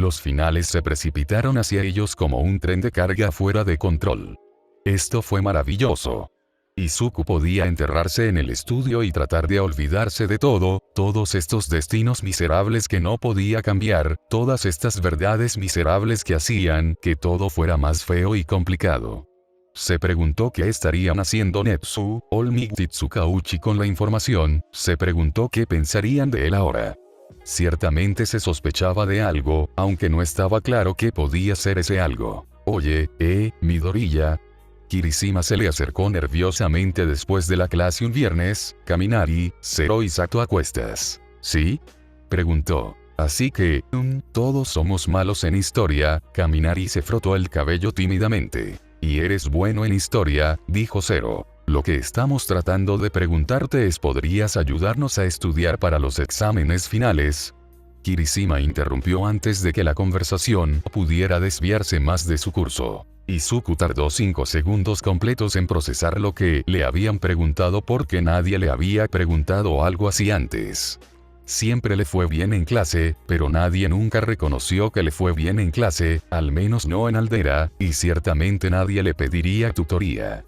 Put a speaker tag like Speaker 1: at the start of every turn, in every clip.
Speaker 1: Los finales se precipitaron hacia ellos como un tren de carga fuera de control. Esto fue maravilloso. Izuku podía enterrarse en el estudio y tratar de olvidarse de todo, todos estos destinos miserables que no podía cambiar, todas estas verdades miserables que hacían que todo fuera más feo y complicado. Se preguntó qué estarían haciendo Netsu, Olmig y Tsukauchi con la información, se preguntó qué pensarían de él ahora. Ciertamente se sospechaba de algo, aunque no estaba claro qué podía ser ese algo. Oye, Midoriya. Kirishima se le acercó nerviosamente después de la clase un viernes. Kaminari, Zero y Sato a cuestas. ¿Sí? Preguntó. Así que, todos somos malos en historia. Kaminari se frotó el cabello tímidamente. Y eres bueno en historia, dijo Zero. Lo que estamos tratando de preguntarte es ¿podrías ayudarnos a estudiar para los exámenes finales? Kirishima interrumpió antes de que la conversación pudiera desviarse más de su curso. Izuku tardó 5 segundos completos en procesar lo que le habían preguntado porque nadie le había preguntado algo así antes. Siempre le fue bien en clase, pero nadie nunca reconoció que le fue bien en clase, al menos no en Aldera, y ciertamente nadie le pediría tutoría.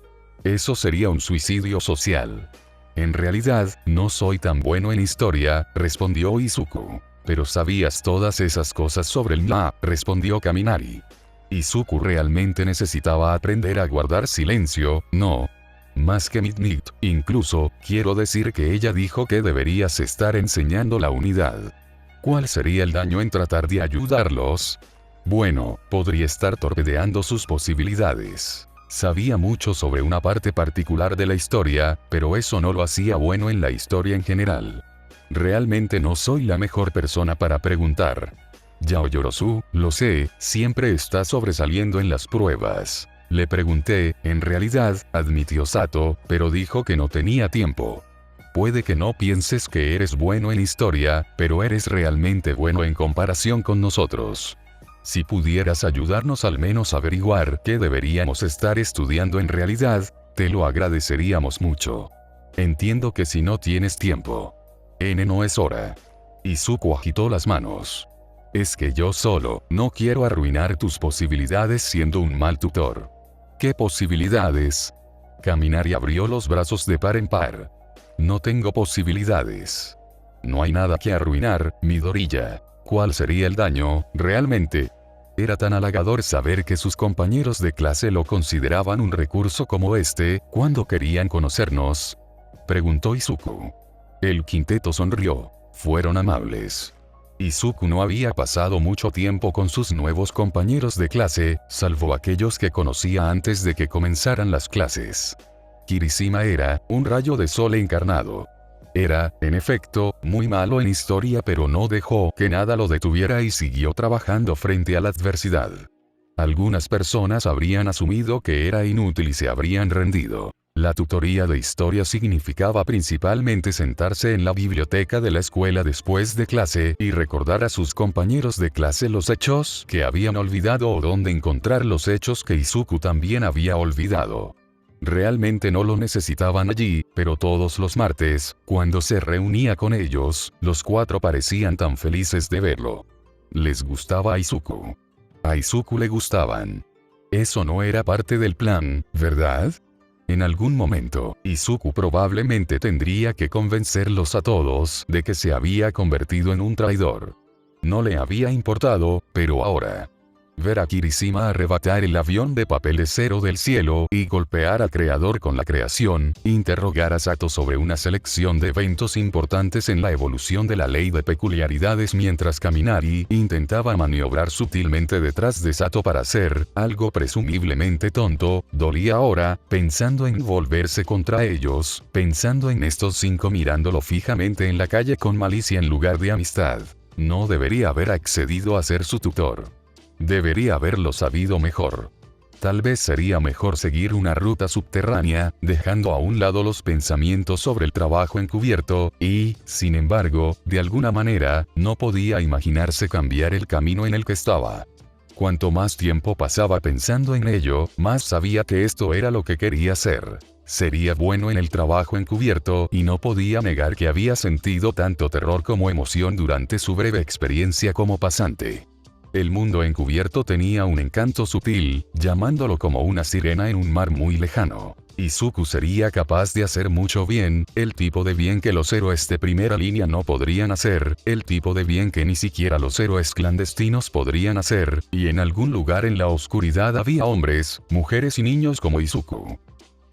Speaker 1: Eso sería un suicidio social. En realidad, no soy tan bueno en historia, respondió Izuku. Pero sabías todas esas cosas sobre el NA, respondió Kaminari. Izuku realmente necesitaba aprender a guardar silencio, ¿no? Más que Midnight, incluso, quiero decir que ella dijo que deberías estar enseñando la unidad. ¿Cuál sería el daño en tratar de ayudarlos? Bueno, podría estar torpedeando sus posibilidades. Sabía mucho sobre una parte particular de la historia, pero eso no lo hacía bueno en la historia en general. Realmente no soy la mejor persona para preguntar. Yaoyorozu, lo sé, siempre está sobresaliendo en las pruebas. Le pregunté, en realidad, admitió Sato, pero dijo que no tenía tiempo. Puede que no pienses que eres bueno en historia, pero eres realmente bueno en comparación con nosotros. Si pudieras ayudarnos al menos a averiguar qué deberíamos estar estudiando en realidad, te lo agradeceríamos mucho. Entiendo que si no tienes tiempo. No es hora. Izuku agitó las manos. Es que yo solo no quiero arruinar tus posibilidades siendo un mal tutor. ¿Qué posibilidades? Kaminari abrió los brazos de par en par. No tengo posibilidades. No hay nada que arruinar, Midoriya. ¿Cuál sería el daño, realmente? Era tan halagador saber que sus compañeros de clase lo consideraban un recurso como este, cuando querían conocernos. Preguntó Izuku. El quinteto sonrió. Fueron amables. Izuku no había pasado mucho tiempo con sus nuevos compañeros de clase, salvo aquellos que conocía antes de que comenzaran las clases. Kirishima era un rayo de sol encarnado. Era, en efecto, muy malo en historia, pero no dejó que nada lo detuviera y siguió trabajando frente a la adversidad. Algunas personas habrían asumido que era inútil y se habrían rendido. La tutoría de historia significaba principalmente sentarse en la biblioteca de la escuela después de clase y recordar a sus compañeros de clase los hechos que habían olvidado o dónde encontrar los hechos que Izuku también había olvidado. Realmente no lo necesitaban allí, pero todos los martes, cuando se reunía con ellos, los 4 parecían tan felices de verlo. Les gustaba a Izuku. A Izuku le gustaban. Eso no era parte del plan, ¿verdad? En algún momento, Izuku probablemente tendría que convencerlos a todos de que se había convertido en un traidor. No le había importado, pero ahora. Ver a Kirishima arrebatar el avión de papel Zero del cielo y golpear al creador con la creación, interrogar a Sato sobre una selección de eventos importantes en la evolución de la ley de peculiaridades mientras Kaminari intentaba maniobrar sutilmente detrás de Sato para hacer algo presumiblemente tonto, dolía ahora, pensando en volverse contra ellos, pensando en estos 5 mirándolo fijamente en la calle con malicia en lugar de amistad. No debería haber accedido a ser su tutor. Debería haberlo sabido mejor. Tal vez sería mejor seguir una ruta subterránea, dejando a un lado los pensamientos sobre el trabajo encubierto, y, sin embargo, de alguna manera, no podía imaginarse cambiar el camino en el que estaba. Cuanto más tiempo pasaba pensando en ello, más sabía que esto era lo que quería hacer. Sería bueno en el trabajo encubierto y no podía negar que había sentido tanto terror como emoción durante su breve experiencia como pasante. El mundo encubierto tenía un encanto sutil, llamándolo como una sirena en un mar muy lejano. Izuku sería capaz de hacer mucho bien, el tipo de bien que los héroes de primera línea no podrían hacer, el tipo de bien que ni siquiera los héroes clandestinos podrían hacer, y en algún lugar en la oscuridad había hombres, mujeres y niños como Izuku.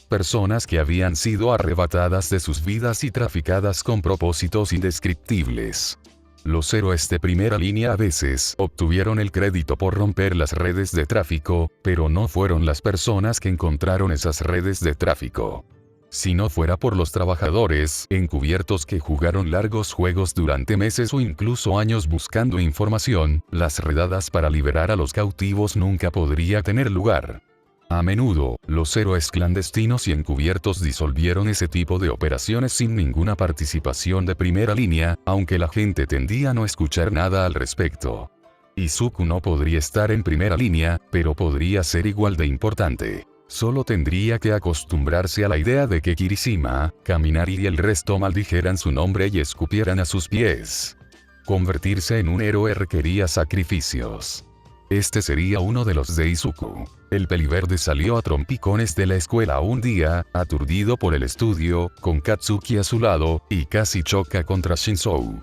Speaker 1: Personas que habían sido arrebatadas de sus vidas y traficadas con propósitos indescriptibles. Los héroes de primera línea a veces obtuvieron el crédito por romper las redes de tráfico, pero no fueron las personas que encontraron esas redes de tráfico. Si no fuera por los trabajadores encubiertos que jugaron largos juegos durante meses o incluso años buscando información, las redadas para liberar a los cautivos nunca podría tener lugar. A menudo, los héroes clandestinos y encubiertos disolvieron ese tipo de operaciones sin ninguna participación de primera línea, aunque la gente tendía a no escuchar nada al respecto. Izuku no podría estar en primera línea, pero podría ser igual de importante. Solo tendría que acostumbrarse a la idea de que Kirishima, Kaminari y el resto maldijeran su nombre y escupieran a sus pies. Convertirse en un héroe requería sacrificios. Este sería uno de los de Izuku. El peliverde salió a trompicones de la escuela un día, aturdido por el estudio, con Katsuki a su lado, y casi choca contra Shinzou.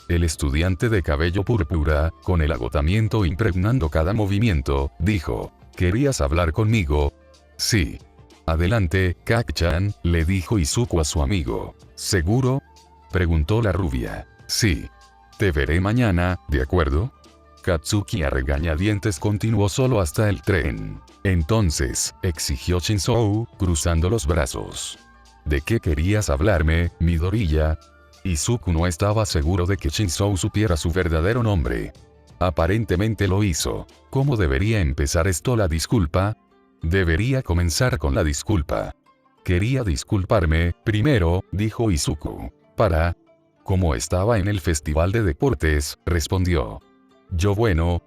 Speaker 1: El estudiante de cabello púrpura, con el agotamiento impregnando cada movimiento, dijo: ¿Querías hablar conmigo? Sí. Adelante, Kak-chan, le dijo Izuku a su amigo. ¿Seguro? Preguntó la rubia. Sí. Te veré mañana, ¿de acuerdo? Katsuki a regañadientes continuó solo hasta el tren. Entonces, exigió Shinzou, cruzando los brazos. ¿De qué querías hablarme, Midoriya? Izuku no estaba seguro de que Shinzou supiera su verdadero nombre. Aparentemente lo hizo. ¿Cómo debería empezar esto? ¿La disculpa? Debería comenzar con la disculpa. Quería disculparme, primero, dijo Izuku. Como estaba en el festival de deportes, respondió.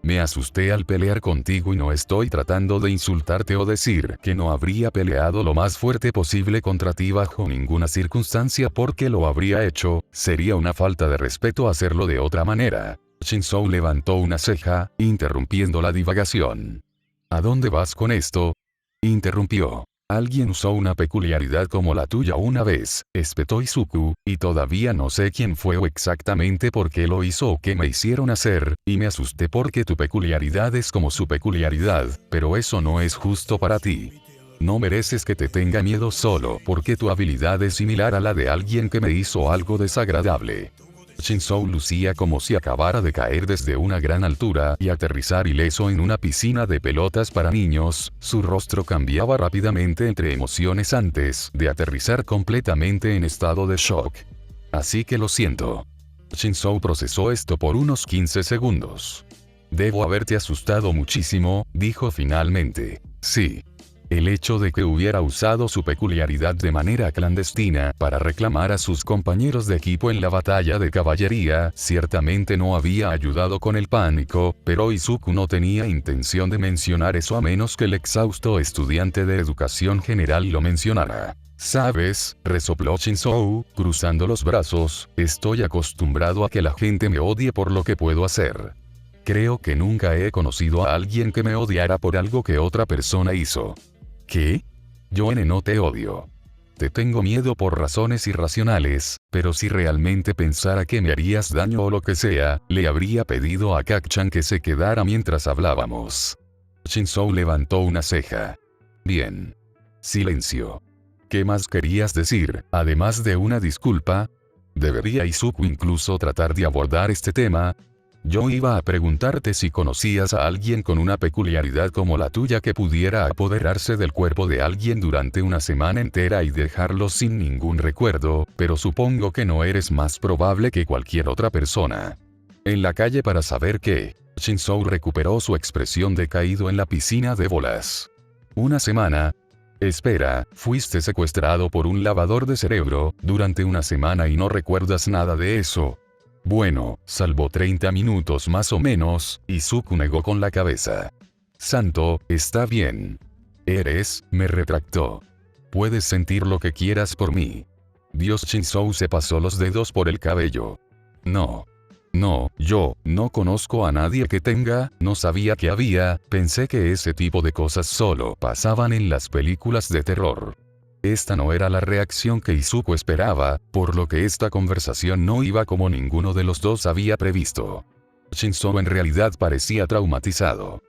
Speaker 1: Me asusté al pelear contigo y no estoy tratando de insultarte o decir que no habría peleado lo más fuerte posible contra ti bajo ninguna circunstancia porque lo habría hecho, sería una falta de respeto hacerlo de otra manera. Shinzou levantó una ceja, interrumpiendo la divagación. ¿A dónde vas con esto? Interrumpió. Alguien usó una peculiaridad como la tuya una vez, espetó Izuku, y todavía no sé quién fue o exactamente por qué lo hizo o qué me hicieron hacer, y me asusté porque tu peculiaridad es como su peculiaridad, pero eso no es justo para ti. No mereces que te tenga miedo solo porque tu habilidad es similar a la de alguien que me hizo algo desagradable. Shinzou lucía como si acabara de caer desde una gran altura y aterrizar ileso en una piscina de pelotas para niños, su rostro cambiaba rápidamente entre emociones antes de aterrizar completamente en estado de shock. Así que lo siento. Shinzou procesó esto por unos 15 segundos. Debo haberte asustado muchísimo, dijo finalmente. Sí. El hecho de que hubiera usado su peculiaridad de manera clandestina para reclamar a sus compañeros de equipo en la batalla de caballería ciertamente no había ayudado con el pánico, pero Izuku no tenía intención de mencionar eso a menos que el exhausto estudiante de educación general lo mencionara. ¿Sabes?, resopló Shinzou, cruzando los brazos, estoy acostumbrado a que la gente me odie por lo que puedo hacer. Creo que nunca he conocido a alguien que me odiara por algo que otra persona hizo. ¿Qué? Yo no te odio. Te tengo miedo por razones irracionales, pero si realmente pensara que me harías daño o lo que sea, le habría pedido a Kak-chan que se quedara mientras hablábamos. Shinzou levantó una ceja. Bien. Silencio. ¿Qué más querías decir, además de una disculpa? ¿Debería Izuku incluso tratar de abordar este tema? Yo iba a preguntarte si conocías a alguien con una peculiaridad como la tuya que pudiera apoderarse del cuerpo de alguien durante una semana entera y dejarlo sin ningún recuerdo, pero supongo que no eres más probable que cualquier otra persona. En la calle para saber qué. Shinzou recuperó su expresión de caído en la piscina de bolas. Una semana. Espera, fuiste secuestrado por un lavador de cerebro durante una semana y no recuerdas nada de eso. Bueno, salvo 30 minutos más o menos, Izuku negó con la cabeza. Santo, está bien. Me retractó. Puedes sentir lo que quieras por mí. Dios. Shinzou se pasó los dedos por el cabello. No. No, yo no conozco a nadie que tenga, no sabía que había, pensé que ese tipo de cosas solo pasaban en las películas de terror. Esta no era la reacción que Izuku esperaba, por lo que esta conversación no iba como ninguno de los dos había previsto. Shinzo en realidad parecía traumatizado.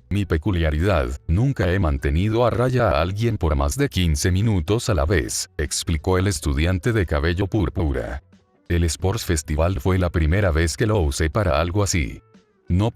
Speaker 1: Mi peculiaridad, nunca he mantenido a raya a alguien por más de 15 minutos a la vez, explicó el estudiante de cabello púrpura. El Sports Festival fue la primera vez que lo usé para algo así. No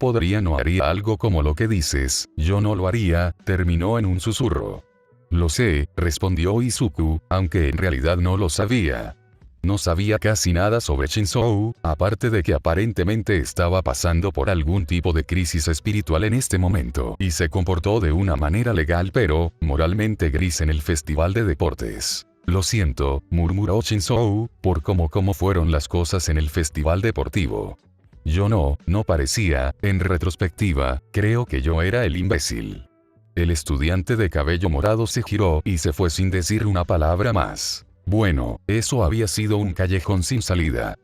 Speaker 1: haría algo como lo que dices, yo no lo haría, terminó en un susurro. Lo sé, respondió Izuku, aunque en realidad no lo sabía. No sabía casi nada sobre Shinzo, aparte de que aparentemente estaba pasando por algún tipo de crisis espiritual en este momento y se comportó de una manera legal pero moralmente gris en el festival de deportes. Lo siento, murmuró Shinzo, por cómo fueron las cosas en el festival deportivo. Yo no parecía, en retrospectiva, creo que yo era el imbécil. El estudiante de cabello morado se giró y se fue sin decir una palabra más. Bueno, eso había sido un callejón sin salida.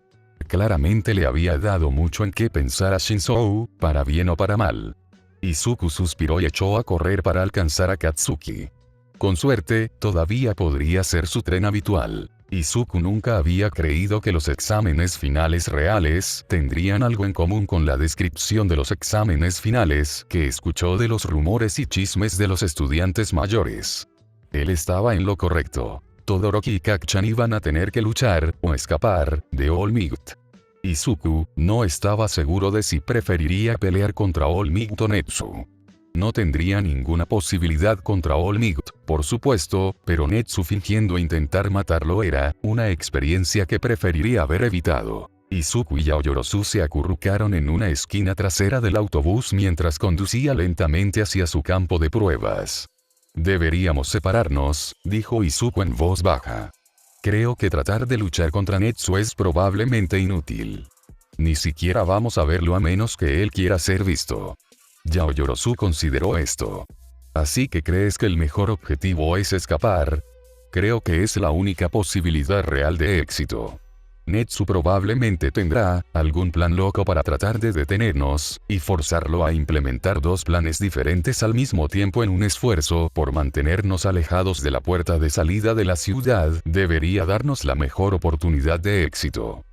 Speaker 1: Claramente le había dado mucho en qué pensar a Shinzo, para bien o para mal. Izuku suspiró y echó a correr para alcanzar a Katsuki. Con suerte, todavía podría ser su tren habitual. Izuku nunca había creído que los exámenes finales reales tendrían algo en común con la descripción de los exámenes finales que escuchó de los rumores y chismes de los estudiantes mayores. Él estaba en lo correcto. Todoroki y Kacchan iban a tener que luchar o escapar de All Might. Izuku no estaba seguro de si preferiría pelear contra All Might o Netsu. No tendría ninguna posibilidad contra All Might, por supuesto, pero Netsu fingiendo intentar matarlo era una experiencia que preferiría haber evitado. Izuku y Yaoyorozu se acurrucaron en una esquina trasera del autobús mientras conducía lentamente hacia su campo de pruebas. Deberíamos separarnos, dijo Izuku en voz baja. Creo que tratar de luchar contra Netsu es probablemente inútil. Ni siquiera vamos a verlo a menos que él quiera ser visto. Yaoyorozu consideró esto. ¿Así que crees que el mejor objetivo es escapar? Creo que es la única posibilidad real de éxito. Netsu probablemente tendrá algún plan loco para tratar de detenernos y forzarlo a implementar dos planes diferentes al mismo tiempo en un esfuerzo por mantenernos alejados de la puerta de salida de la ciudad. Debería darnos la mejor oportunidad de éxito.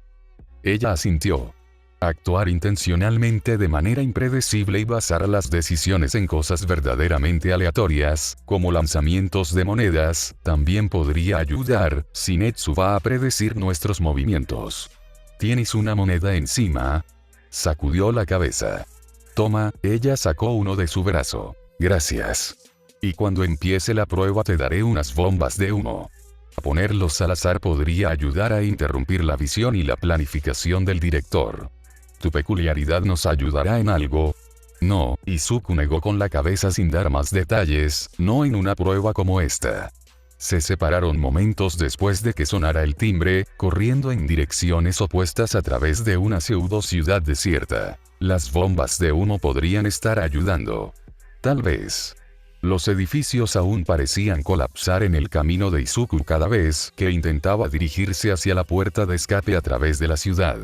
Speaker 1: Ella asintió. Actuar intencionalmente de manera impredecible y basar las decisiones en cosas verdaderamente aleatorias, como lanzamientos de monedas, también podría ayudar, si Netsu va a predecir nuestros movimientos. ¿Tienes una moneda encima? Sacudió la cabeza. Toma, ella sacó uno de su brazo. Gracias. Y cuando empiece la prueba te daré unas bombas de humo. Ponerlos al azar podría ayudar a interrumpir la visión y la planificación del director. ¿Tu peculiaridad nos ayudará en algo? No, Izuku negó con la cabeza sin dar más detalles, no en una prueba como esta. Se separaron momentos después de que sonara el timbre, corriendo en direcciones opuestas a través de una pseudo ciudad desierta. Las bombas de humo podrían estar ayudando. Tal vez. Los edificios aún parecían colapsar en el camino de Izuku cada vez que intentaba dirigirse hacia la puerta de escape a través de la ciudad.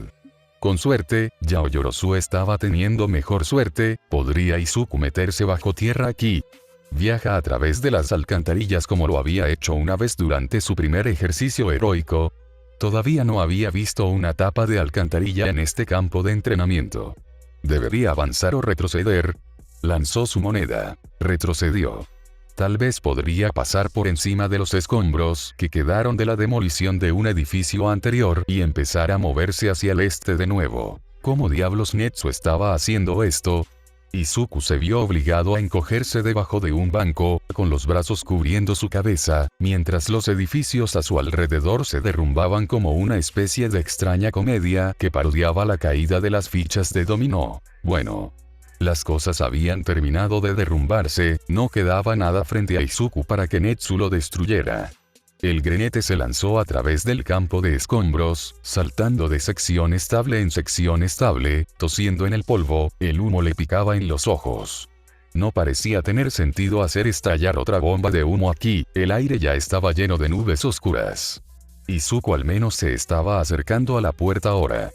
Speaker 1: Con suerte, Yaoyorozu estaba teniendo mejor suerte, ¿podría Izuku meterse bajo tierra aquí? Viaja a través de las alcantarillas como lo había hecho una vez durante su primer ejercicio heroico. Todavía no había visto una tapa de alcantarilla en este campo de entrenamiento. ¿Debería avanzar o retroceder? Lanzó su moneda. Retrocedió. Tal vez podría pasar por encima de los escombros que quedaron de la demolición de un edificio anterior y empezar a moverse hacia el este de nuevo. ¿Cómo diablos Netsu estaba haciendo esto? Izuku se vio obligado a encogerse debajo de un banco, con los brazos cubriendo su cabeza, mientras los edificios a su alrededor se derrumbaban como una especie de extraña comedia que parodiaba la caída de las fichas de dominó. Bueno. Las cosas habían terminado de derrumbarse, no quedaba nada frente a Izuku para que Netsu lo destruyera. El granete se lanzó a través del campo de escombros, saltando de sección estable en sección estable, tosiendo en el polvo, el humo le picaba en los ojos. No parecía tener sentido hacer estallar otra bomba de humo aquí, el aire ya estaba lleno de nubes oscuras. Izuku al menos se estaba acercando a la puerta ahora.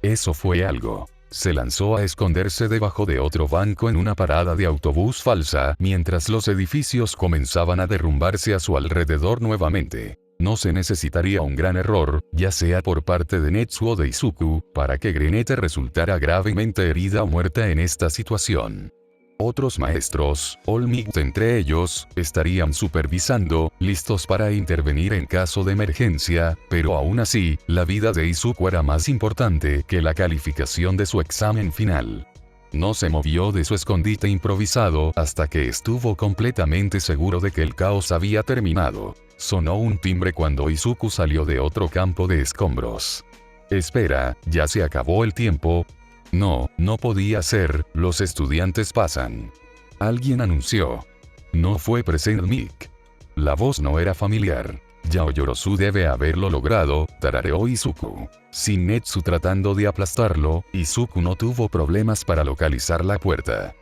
Speaker 1: Eso fue algo. Se lanzó a esconderse debajo de otro banco en una parada de autobús falsa, mientras los edificios comenzaban a derrumbarse a su alrededor nuevamente. No se necesitaría un gran error, ya sea por parte de Netsu o de Izuku, para que Grenette resultara gravemente herida o muerta en esta situación. Otros maestros, All Might entre ellos, estarían supervisando, listos para intervenir en caso de emergencia, pero aún así, la vida de Izuku era más importante que la calificación de su examen final. No se movió de su escondite improvisado hasta que estuvo completamente seguro de que el caos había terminado. Sonó un timbre cuando Izuku salió de otro campo de escombros. Espera, ¿ya se acabó el tiempo? No, no podía ser, los estudiantes pasan. Alguien anunció. No fue Present Mic. La voz no era familiar. Yaoyorozu debe haberlo logrado, tarareó Izuku. Sin Netsu tratando de aplastarlo, Izuku no tuvo problemas para localizar la puerta.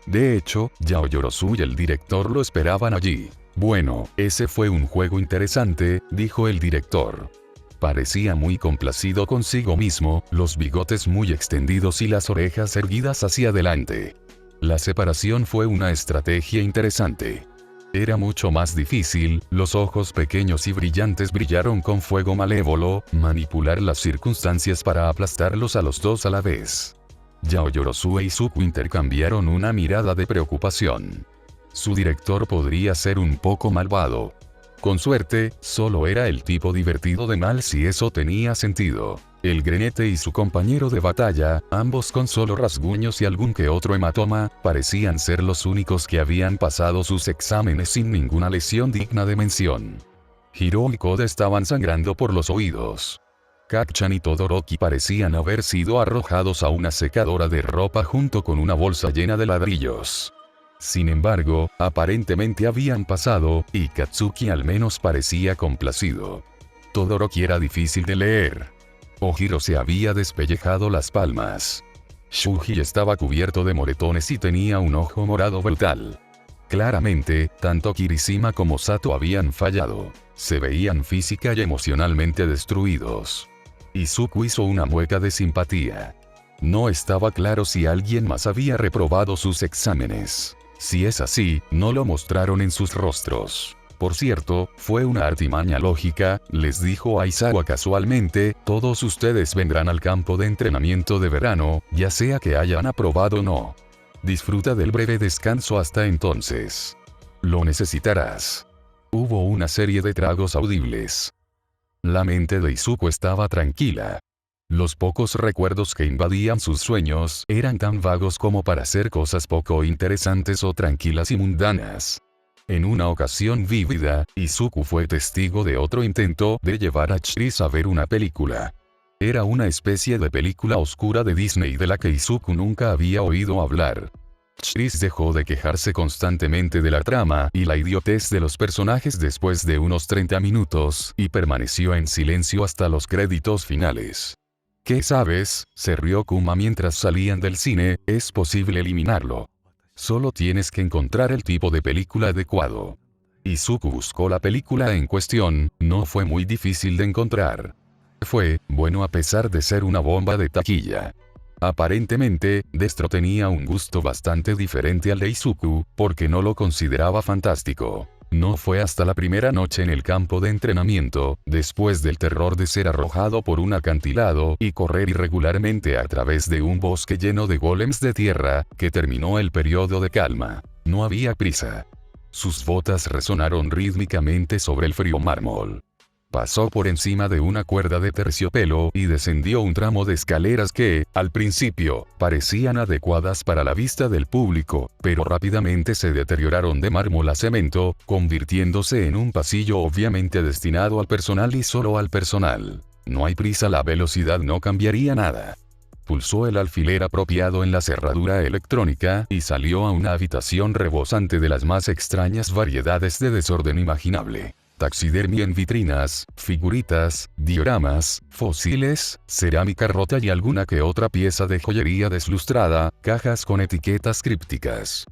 Speaker 1: De hecho, Yaoyorozu y el director lo esperaban allí. Bueno, ese fue un juego interesante, dijo el director. Parecía muy complacido consigo mismo, los bigotes muy extendidos y las orejas erguidas hacia adelante. La separación fue una estrategia interesante. Era mucho más difícil, los ojos pequeños y brillantes brillaron con fuego malévolo, manipular las circunstancias para aplastarlos a los dos a la vez. Yaoyorozu e Izuku intercambiaron una mirada de preocupación. Su director podría ser un poco malvado. Con suerte, solo era el tipo divertido de mal si eso tenía sentido. El Grenette y su compañero de batalla, ambos con solo rasguños y algún que otro hematoma, parecían ser los únicos que habían pasado sus exámenes sin ninguna lesión digna de mención. Hiro y Koda estaban sangrando por los oídos. Kacchan y Todoroki parecían haber sido arrojados a una secadora de ropa junto con una bolsa llena de ladrillos. Sin embargo, aparentemente habían pasado, y Katsuki al menos parecía complacido. Todoroki era difícil de leer. Ojiro se había despellejado las palmas. Shuji estaba cubierto de moretones y tenía un ojo morado brutal. Claramente, tanto Kirishima como Sato habían fallado. Se veían física y emocionalmente destruidos. Izuku hizo una mueca de simpatía. No estaba claro si alguien más había reprobado sus exámenes. Si es así, no lo mostraron en sus rostros. Por cierto, fue una artimaña lógica, les dijo Aizawa casualmente, todos ustedes vendrán al campo de entrenamiento de verano, ya sea que hayan aprobado o no. Disfruta del breve descanso hasta entonces. Lo necesitarás. Hubo una serie de tragos audibles. La mente de Izuku estaba tranquila. Los pocos recuerdos que invadían sus sueños eran tan vagos como para hacer cosas poco interesantes o tranquilas y mundanas. En una ocasión vívida, Izuku fue testigo de otro intento de llevar a Chris a ver una película. Era una especie de película oscura de Disney de la que Izuku nunca había oído hablar. Chris dejó de quejarse constantemente de la trama y la idiotez de los personajes después de unos 30 minutos, y permaneció en silencio hasta los créditos finales. ¿Qué sabes? Se rió Kuma mientras salían del cine, es posible eliminarlo. Solo tienes que encontrar el tipo de película adecuado. Izuku buscó la película en cuestión, no fue muy difícil de encontrar. Fue bueno a pesar de ser una bomba de taquilla. Aparentemente, Destro tenía un gusto bastante diferente al de Izuku, porque no lo consideraba fantástico. No fue hasta la primera noche en el campo de entrenamiento, después del terror de ser arrojado por un acantilado y correr irregularmente a través de un bosque lleno de golems de tierra, que terminó el periodo de calma. No había prisa. Sus botas resonaron rítmicamente sobre el frío mármol. Pasó por encima de una cuerda de terciopelo y descendió un tramo de escaleras que, al principio, parecían adecuadas para la vista del público, pero rápidamente se deterioraron de mármol a cemento, convirtiéndose en un pasillo obviamente destinado al personal y solo al personal. No hay prisa, la velocidad no cambiaría nada. Pulsó el alfiler apropiado en la cerradura electrónica y salió a una habitación rebosante de las más extrañas variedades de desorden imaginable. Taxidermia en vitrinas, figuritas, dioramas, fósiles, cerámica rota y alguna que otra pieza de joyería deslustrada, cajas con etiquetas crípticas.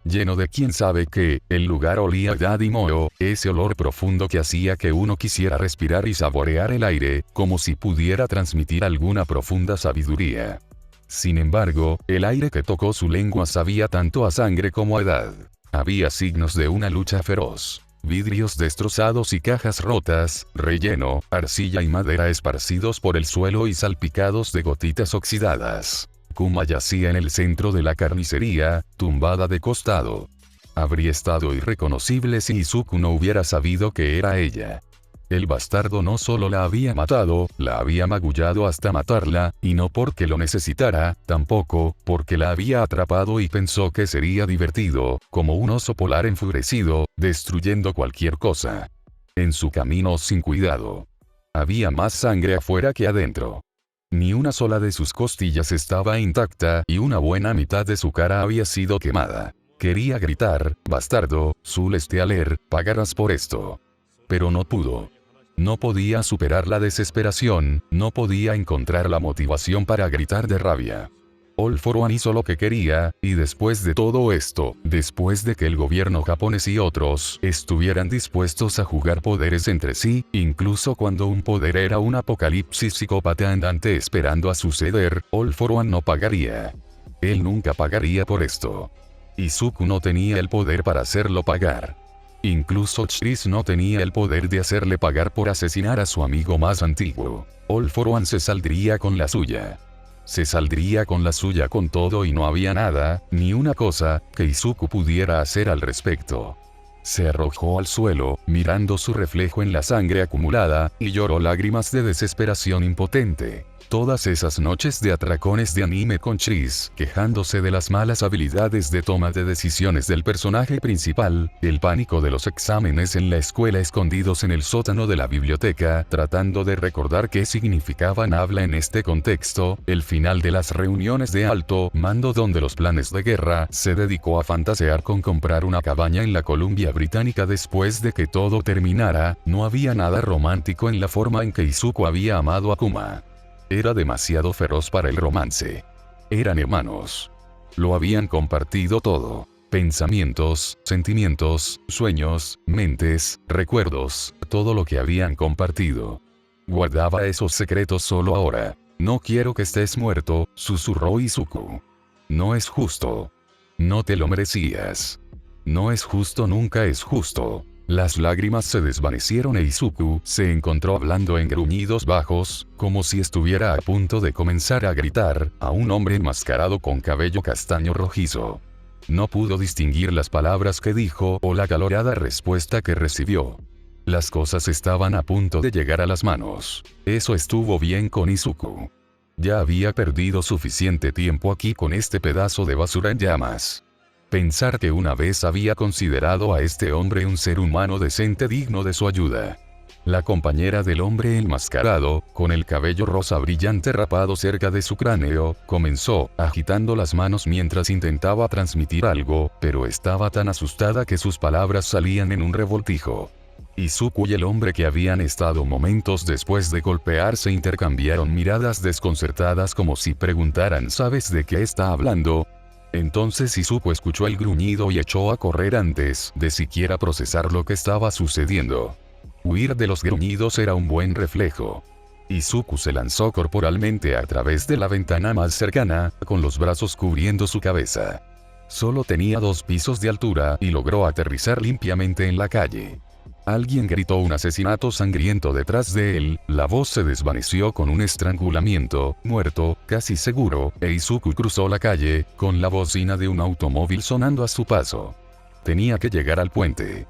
Speaker 1: lleno de quién sabe qué. El lugar olía a edad y moho, ese olor profundo que hacía que uno quisiera respirar y saborear el aire, como si pudiera transmitir alguna profunda sabiduría. Sin embargo, el aire que tocó su lengua sabía tanto a sangre como a edad. Había signos de una lucha feroz. Vidrios destrozados y cajas rotas, relleno, arcilla y madera esparcidos por el suelo y salpicados de gotitas oxidadas. Kuma yacía en el centro de la carnicería, tumbada de costado. Habría estado irreconocible si Izuku no hubiera sabido que era ella. El bastardo no solo la había matado, la había magullado hasta matarla, y no porque lo necesitara, tampoco, porque la había atrapado y pensó que sería divertido, como un oso polar enfurecido, destruyendo cualquier cosa. En su camino sin cuidado. Había más sangre afuera que adentro. Ni una sola de sus costillas estaba intacta y una buena mitad de su cara había sido quemada. Quería gritar, bastardo, Zulestialer, pagarás por esto. Pero no pudo. No podía superar la desesperación, no podía encontrar la motivación para gritar de rabia. All For One hizo lo que quería, y después de todo esto, después de que el gobierno japonés y otros estuvieran dispuestos a jugar poderes entre sí, incluso cuando un poder era un apocalipsis psicópata andante esperando a suceder, All For One no pagaría. Él nunca pagaría por esto. Izuku no tenía el poder para hacerlo pagar. Incluso Chris no tenía el poder de hacerle pagar por asesinar a su amigo más antiguo. All For One se saldría con la suya. Se saldría con la suya con todo y no había nada, ni una cosa, que Izuku pudiera hacer al respecto. Se arrojó al suelo, mirando su reflejo en la sangre acumulada, y lloró lágrimas de desesperación impotente. Todas esas noches de atracones de anime con Chris, quejándose de las malas habilidades de toma de decisiones del personaje principal, el pánico de los exámenes en la escuela escondidos en el sótano de la biblioteca, tratando de recordar qué significaban habla en este contexto, el final de las reuniones de alto mando donde los planes de guerra, se dedicó a fantasear con comprar una cabaña en la Columbia Británica después de que todo terminara, no había nada romántico en la forma en que Izuku había amado a Kuma. Era demasiado feroz para el romance. Eran hermanos. Lo habían compartido todo. Pensamientos, sentimientos, sueños, mentes, recuerdos, todo lo que habían compartido. Guardaba esos secretos solo ahora. No quiero que estés muerto, susurró Izuku. No es justo. No te lo merecías. No es justo, nunca es justo. Las lágrimas se desvanecieron e Izuku se encontró hablando en gruñidos bajos, como si estuviera a punto de comenzar a gritar, a un hombre enmascarado con cabello castaño rojizo. No pudo distinguir las palabras que dijo o la acalorada respuesta que recibió. Las cosas estaban a punto de llegar a las manos. Eso estuvo bien con Izuku. Ya había perdido suficiente tiempo aquí con este pedazo de basura en llamas. Pensar que una vez había considerado a este hombre un ser humano decente digno de su ayuda. La compañera del hombre enmascarado, con el cabello rosa brillante rapado cerca de su cráneo, comenzó, agitando las manos mientras intentaba transmitir algo, pero estaba tan asustada que sus palabras salían en un revoltijo. Izuku y el hombre que habían estado momentos después de golpearse intercambiaron miradas desconcertadas como si preguntaran ¿sabes de qué está hablando? Entonces Izuku escuchó el gruñido y echó a correr antes de siquiera procesar lo que estaba sucediendo. Huir de los gruñidos era un buen reflejo. Izuku se lanzó corporalmente a través de la ventana más cercana, con los brazos cubriendo su cabeza. Solo tenía 2 pisos de altura y logró aterrizar limpiamente en la calle. Alguien gritó un asesinato sangriento detrás de él, la voz se desvaneció con un estrangulamiento, muerto, casi seguro, e Izuku cruzó la calle, con la bocina de un automóvil sonando a su paso. Tenía que llegar al puente.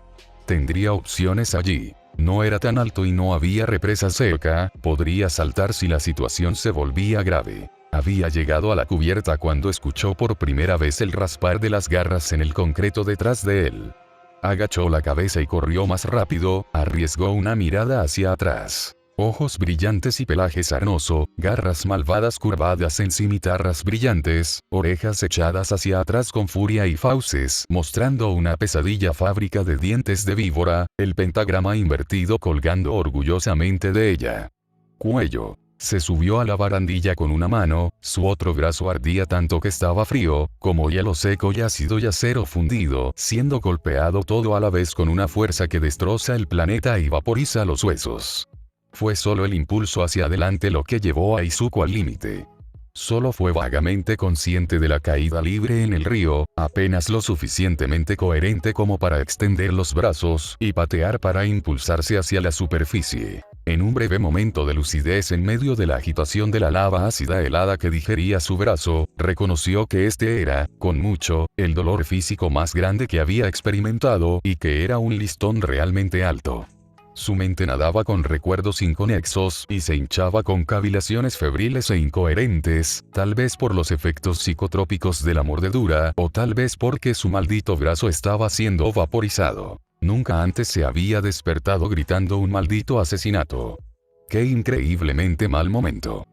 Speaker 1: Tendría opciones allí. No era tan alto y no había represa cerca, podría saltar si la situación se volvía grave. Había llegado a la cubierta cuando escuchó por primera vez el raspar de las garras en el concreto detrás de él. Agachó la cabeza y corrió más rápido, arriesgó una mirada hacia atrás. Ojos brillantes y pelaje sarnoso, garras malvadas curvadas en cimitarras brillantes, orejas echadas hacia atrás con furia y fauces mostrando una pesadilla fábrica de dientes de víbora, el pentagrama invertido colgando orgullosamente de ella. Cuello. Se subió a la barandilla con una mano, su otro brazo ardía tanto que estaba frío, como hielo seco y ácido y acero fundido, siendo golpeado todo a la vez con una fuerza que destroza el planeta y vaporiza los huesos. Fue solo el impulso hacia adelante lo que llevó a Izuku al límite. Solo fue vagamente consciente de la caída libre en el río, apenas lo suficientemente coherente como para extender los brazos y patear para impulsarse hacia la superficie. En un breve momento de lucidez en medio de la agitación de la lava ácida helada que digería su brazo, reconoció que este era, con mucho, el dolor físico más grande que había experimentado y que era un listón realmente alto. Su mente nadaba con recuerdos inconexos y se hinchaba con cavilaciones febriles e incoherentes, tal vez por los efectos psicotrópicos de la mordedura, o tal vez porque su maldito brazo estaba siendo vaporizado. Nunca antes se había despertado gritando un maldito asesinato. ¡Qué increíblemente mal momento!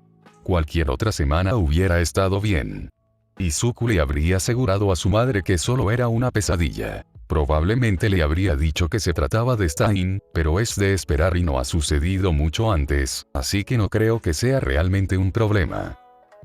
Speaker 1: Cualquier otra semana hubiera estado bien. Izuku le habría asegurado a su madre que solo era una pesadilla. Probablemente le habría dicho que se trataba de Stein, pero es de esperar y no ha sucedido mucho antes, así que no creo que sea realmente un problema.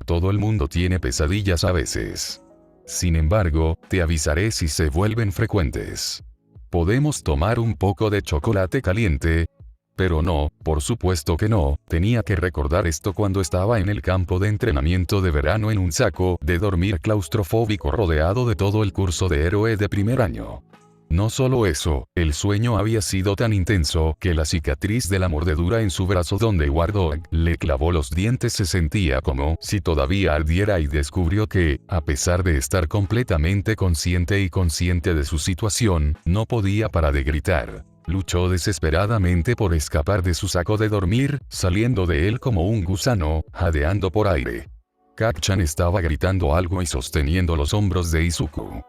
Speaker 1: Todo el mundo tiene pesadillas a veces. Sin embargo, te avisaré si se vuelven frecuentes. ¿Podemos tomar un poco de chocolate caliente? Pero no, por supuesto que no, tenía que recordar esto cuando estaba en el campo de entrenamiento de verano en un saco de dormir claustrofóbico rodeado de todo el curso de héroe de primer año. No solo eso, el sueño había sido tan intenso que la cicatriz de la mordedura en su brazo donde Warthog le clavó los dientes se sentía como si todavía ardiera y descubrió que, a pesar de estar completamente consciente y consciente de su situación, no podía parar de gritar. Luchó desesperadamente por escapar de su saco de dormir, saliendo de él como un gusano, jadeando por aire. Kacchan estaba gritando algo y sosteniendo los hombros de Izuku.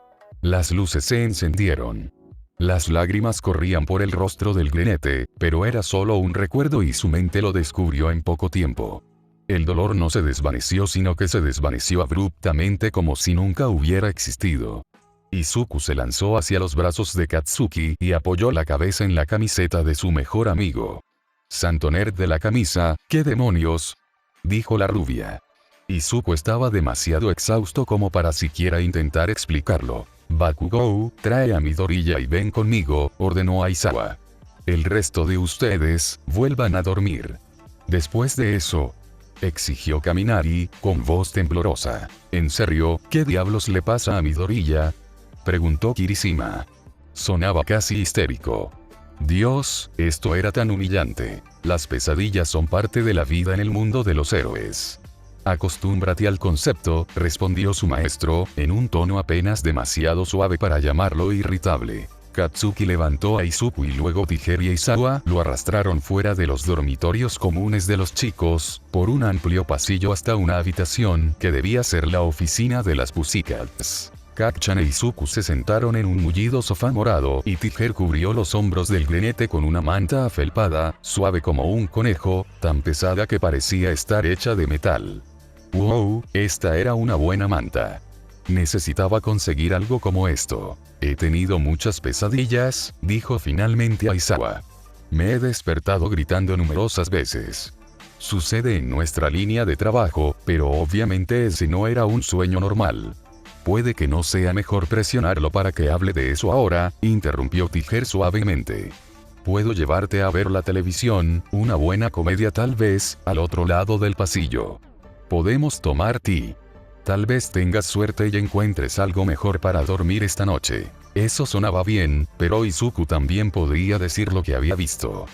Speaker 1: Las luces se encendieron. Las lágrimas corrían por el rostro del grenete, pero era solo un recuerdo y su mente lo descubrió en poco tiempo. El dolor no se desvaneció sino que se desvaneció abruptamente como si nunca hubiera existido. Izuku se lanzó hacia los brazos de Katsuki y apoyó la cabeza en la camiseta de su mejor amigo. «Santo nerd de la camisa, ¿qué demonios?», dijo la rubia. Izuku estaba demasiado exhausto como para siquiera intentar explicarlo. «Bakugou, trae a Midoriya y ven conmigo», ordenó Aizawa. «El resto de ustedes, vuelvan a dormir». Después de eso, exigió Kaminari, con voz temblorosa. «¿En serio, qué diablos le pasa a Midoriya?», preguntó Kirishima. Sonaba casi histérico. Dios, esto era tan humillante. Las pesadillas son parte de la vida en el mundo de los héroes. «Acostúmbrate al concepto», respondió su maestro, en un tono apenas demasiado suave para llamarlo irritable. Katsuki levantó a Izuku y luego Tiger y Aizawa lo arrastraron fuera de los dormitorios comunes de los chicos, por un amplio pasillo hasta una habitación que debía ser la oficina de las Pussycats. Kacchan e Izuku se sentaron en un mullido sofá morado y Tiger cubrió los hombros del grenete con una manta afelpada, suave como un conejo, tan pesada que parecía estar hecha de metal. «Wow, esta era una buena manta. Necesitaba conseguir algo como esto. He tenido muchas pesadillas», dijo finalmente Aizawa. «Me he despertado gritando numerosas veces. Sucede en nuestra línea de trabajo, pero obviamente ese no era un sueño normal». «Puede que no sea mejor presionarlo para que hable de eso ahora», interrumpió Tiger suavemente. «Puedo llevarte a ver la televisión, una buena comedia tal vez, al otro lado del pasillo. Podemos tomar té. Tal vez tengas suerte y encuentres algo mejor para dormir esta noche». Eso sonaba bien, pero Izuku también podría decir lo que había visto.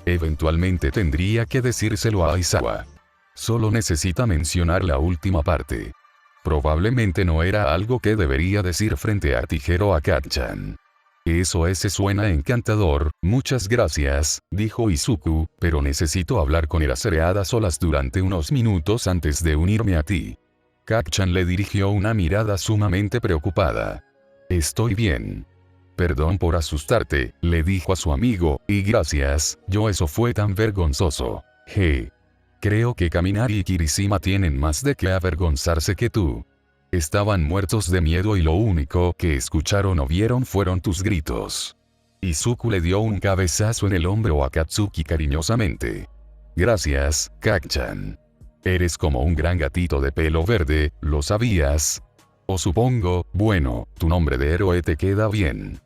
Speaker 1: Eventualmente tendría que decírselo a Aizawa. Solo necesita mencionar la última parte. Probablemente no era algo que debería decir frente a Tiger o a Kacchan. «Eso suena encantador, muchas gracias», dijo Izuku, «pero necesito hablar con él a solas durante unos minutos antes de unirme a ti». Kacchan le dirigió una mirada sumamente preocupada. «Estoy bien. Perdón por asustarte», le dijo a su amigo, «y gracias, eso fue tan vergonzoso. Creo que Kaminari y Kirishima tienen más de qué avergonzarse que tú. Estaban muertos de miedo y lo único que escucharon o vieron fueron tus gritos». Izuku le dio un cabezazo en el hombro a Katsuki cariñosamente. «Gracias, Kacchan. Eres como un gran gatito de pelo verde, ¿lo sabías? O supongo, bueno, tu nombre de héroe te queda bien.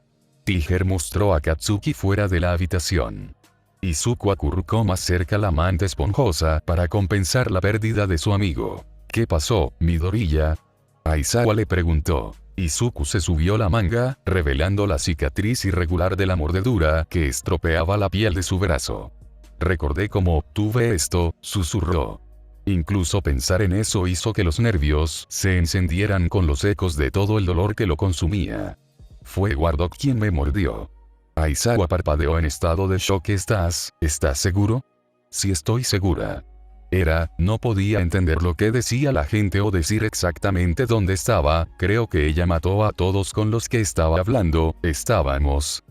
Speaker 1: Tiger mostró a Katsuki fuera de la habitación. Izuku acurrucó más cerca la manta esponjosa para compensar la pérdida de su amigo. ¿Qué pasó, Midoriya? Aizawa le preguntó. Izuku se subió la manga, revelando la cicatriz irregular de la mordedura que estropeaba la piel de su brazo. Recordé cómo obtuve esto, susurró. Incluso pensar en eso hizo que los nervios se encendieran con los ecos de todo el dolor que lo consumía. Fue Wardock quien me mordió. Aizawa parpadeó en estado de shock. ¿Estás seguro? Sí, estoy segura. No podía entender lo que decía la gente o decir exactamente dónde estaba. Creo que ella mató a todos con los que estaba hablando. Estábamos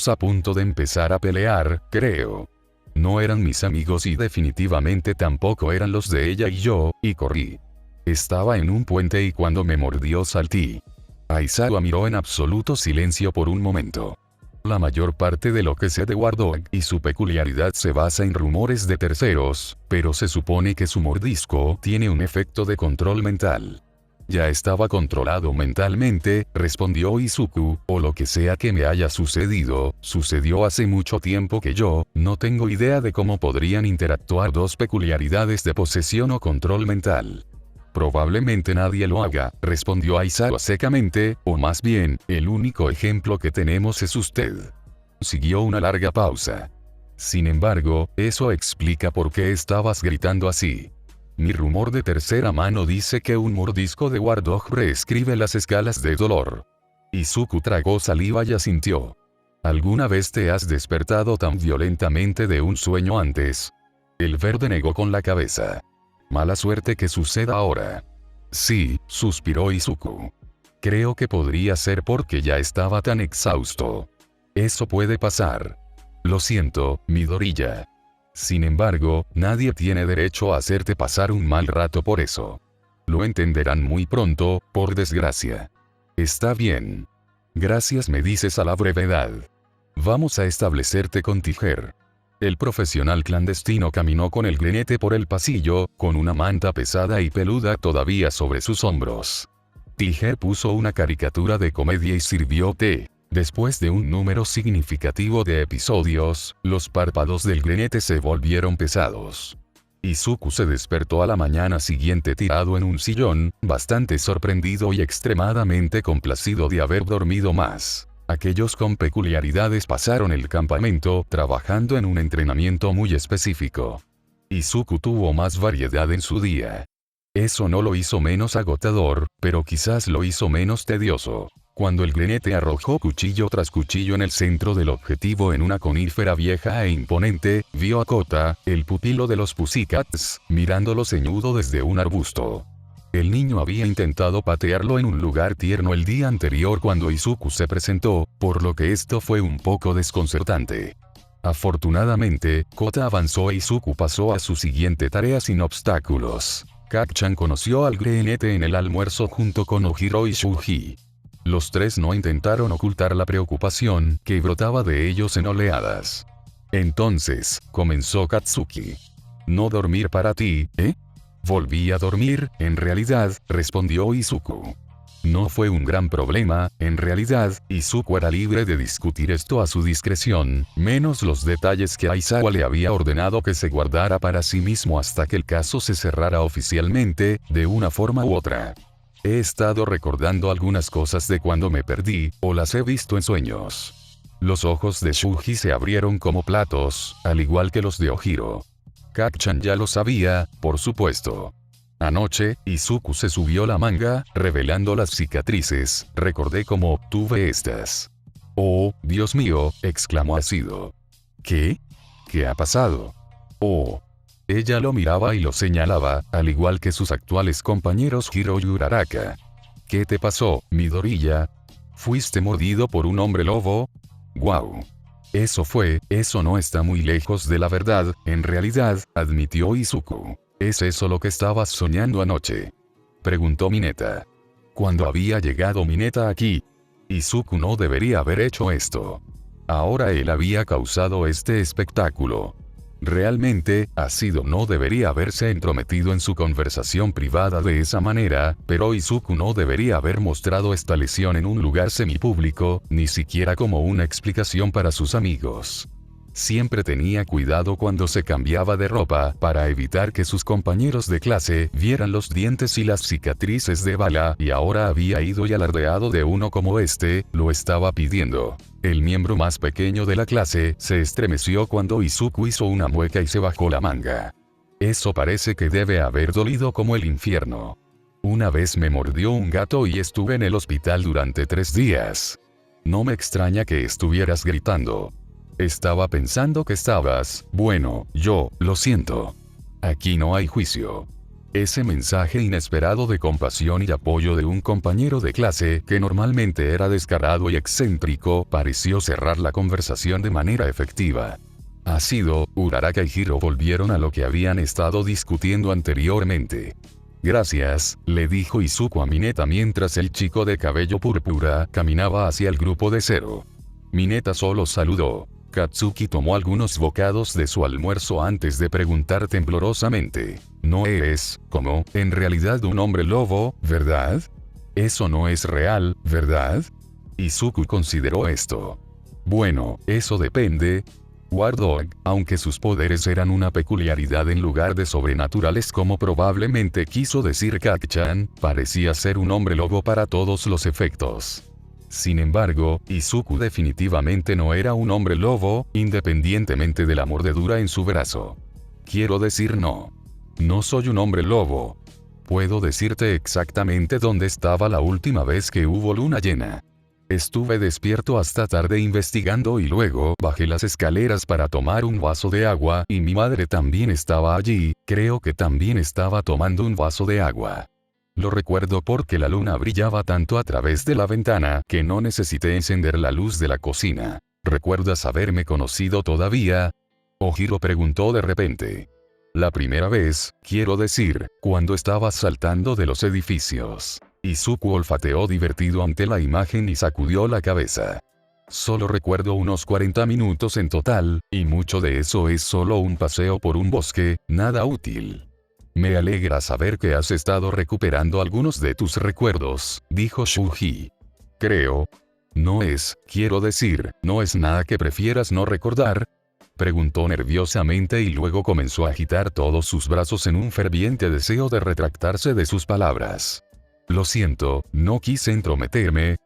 Speaker 1: a punto de empezar a pelear, creo. No eran mis amigos y definitivamente tampoco eran los de ella y yo, y corrí. Estaba en un puente y cuando me mordió saltí. Aizawa miró en absoluto silencio por un momento. La mayor parte de lo que sé de Wardock y su peculiaridad se basa en rumores de terceros, pero se supone que su mordisco tiene un efecto de control mental. Ya estaba controlado mentalmente, respondió Izuku, o lo que sea que me haya sucedido, sucedió hace mucho tiempo que yo, no tengo idea de cómo podrían interactuar dos peculiaridades de posesión o control mental. Probablemente nadie lo haga, respondió Aizawa secamente, o más bien, el único ejemplo que tenemos es usted. Siguió una larga pausa. Sin embargo, eso explica por qué estabas gritando así. Mi rumor de tercera mano dice que un mordisco de Wardock reescribe las escalas de dolor. Izuku tragó saliva y asintió. ¿Alguna vez te has despertado tan violentamente de un sueño antes? El verde negó con la cabeza. Mala suerte que suceda ahora. Sí, suspiró Izuku. Creo que podría ser porque ya estaba tan exhausto. Eso puede pasar. Lo siento, Midoriya. Sin embargo, nadie tiene derecho a hacerte pasar un mal rato por eso. Lo entenderán muy pronto, por desgracia. Está bien. Gracias, me dices a la brevedad. Vamos a establecerte con Tiger. El profesional clandestino caminó con el grinete por el pasillo, con una manta pesada y peluda todavía sobre sus hombros. Tiger puso una caricatura de comedia y sirvió té. Después de un número significativo de episodios, los párpados del grinete se volvieron pesados. Izuku se despertó a la mañana siguiente tirado en un sillón, bastante sorprendido y extremadamente complacido de haber dormido más. Aquellos con peculiaridades pasaron el campamento trabajando en un entrenamiento muy específico. Izuku tuvo más variedad en su día. Eso no lo hizo menos agotador, pero quizás lo hizo menos tedioso. Cuando el grinete arrojó cuchillo tras cuchillo en el centro del objetivo en una conífera vieja e imponente, vio a Kota, el pupilo de los Pussycats, mirándolo ceñudo desde un arbusto. El niño había intentado patearlo en un lugar tierno el día anterior cuando Izuku se presentó, por lo que esto fue un poco desconcertante. Afortunadamente, Kota avanzó e Izuku pasó a su siguiente tarea sin obstáculos. Kacchan conoció al grinete en el almuerzo junto con Ojiro y Shuji. Los tres no intentaron ocultar la preocupación que brotaba de ellos en oleadas. Entonces, comenzó Katsuki. ¿No dormir para ti, eh? Volví a dormir, en realidad, respondió Izuku. No fue un gran problema, en realidad, Izuku era libre de discutir esto a su discreción, menos los detalles que Aizawa le había ordenado que se guardara para sí mismo hasta que el caso se cerrara oficialmente, de una forma u otra. He estado recordando algunas cosas de cuando me perdí, o las he visto en sueños. Los ojos de Shuji se abrieron como platos, al igual que los de Ojiro. Kacchan ya lo sabía, por supuesto. Anoche, Izuku se subió la manga, revelando las cicatrices. Recordé cómo obtuve estas. Oh, Dios mío, exclamó ácido. ¿Qué? ¿Qué ha pasado? Oh. Ella lo miraba y lo señalaba, al igual que sus actuales compañeros Hiro y Uraraka. ¿Qué te pasó, Midoriya? ¿Fuiste mordido por un hombre lobo? ¡Guau! Eso no está muy lejos de la verdad, en realidad, admitió Izuku. ¿Es eso lo que estabas soñando anoche?, preguntó Mineta. Cuando había llegado Mineta aquí, Izuku no debería haber hecho esto. Ahora él había causado este espectáculo. Realmente, Asido no debería haberse entrometido en su conversación privada de esa manera, pero Izuku no debería haber mostrado esta lesión en un lugar semipúblico, ni siquiera como una explicación para sus amigos. Siempre tenía cuidado cuando se cambiaba de ropa, para evitar que sus compañeros de clase vieran los dientes y las cicatrices de bala, y ahora había ido y alardeado de uno como este, lo estaba pidiendo. El miembro más pequeño de la clase se estremeció cuando Izuku hizo una mueca y se bajó la manga. Eso parece que debe haber dolido como el infierno. Una vez me mordió un gato y estuve en el hospital durante 3 días. No me extraña que estuvieras gritando. Estaba pensando que estabas, bueno, lo siento. Aquí no hay juicio. Ese mensaje inesperado de compasión y apoyo de un compañero de clase que normalmente era descarado y excéntrico pareció cerrar la conversación de manera efectiva. Asido, Uraraka y Hiro volvieron a lo que habían estado discutiendo anteriormente. Gracias, le dijo Izuku a Mineta mientras el chico de cabello púrpura caminaba hacia el grupo de Zero. Mineta solo saludó. Katsuki tomó algunos bocados de su almuerzo antes de preguntar temblorosamente. No eres, como, en realidad un hombre lobo, ¿verdad? Eso no es real, ¿verdad? Izuku consideró esto. Bueno, eso depende. War Dog, aunque sus poderes eran una peculiaridad en lugar de sobrenaturales como probablemente quiso decir Kak-chan, parecía ser un hombre lobo para todos los efectos. Sin embargo, Izuku definitivamente no era un hombre lobo, independientemente de la mordedura en su brazo. Quiero decir no. No soy un hombre lobo. Puedo decirte exactamente dónde estaba la última vez que hubo luna llena. Estuve despierto hasta tarde investigando y luego bajé las escaleras para tomar un vaso de agua y mi madre también estaba allí, creo que también estaba tomando un vaso de agua. Lo recuerdo porque la luna brillaba tanto a través de la ventana que no necesité encender la luz de la cocina. ¿Recuerdas haberme conocido todavía? Ojiro preguntó de repente. La primera vez, quiero decir, cuando estabas saltando de los edificios. Izuku olfateó divertido ante la imagen y sacudió la cabeza. Solo recuerdo unos 40 minutos en total, y mucho de eso es solo un paseo por un bosque, nada útil. Me alegra saber que has estado recuperando algunos de tus recuerdos, dijo Shuji. Creo. Quiero decir, ¿no es nada que prefieras no recordar? Preguntó nerviosamente y luego comenzó a agitar todos sus brazos en un ferviente deseo de retractarse de sus palabras. Lo siento, no quise entrometerme,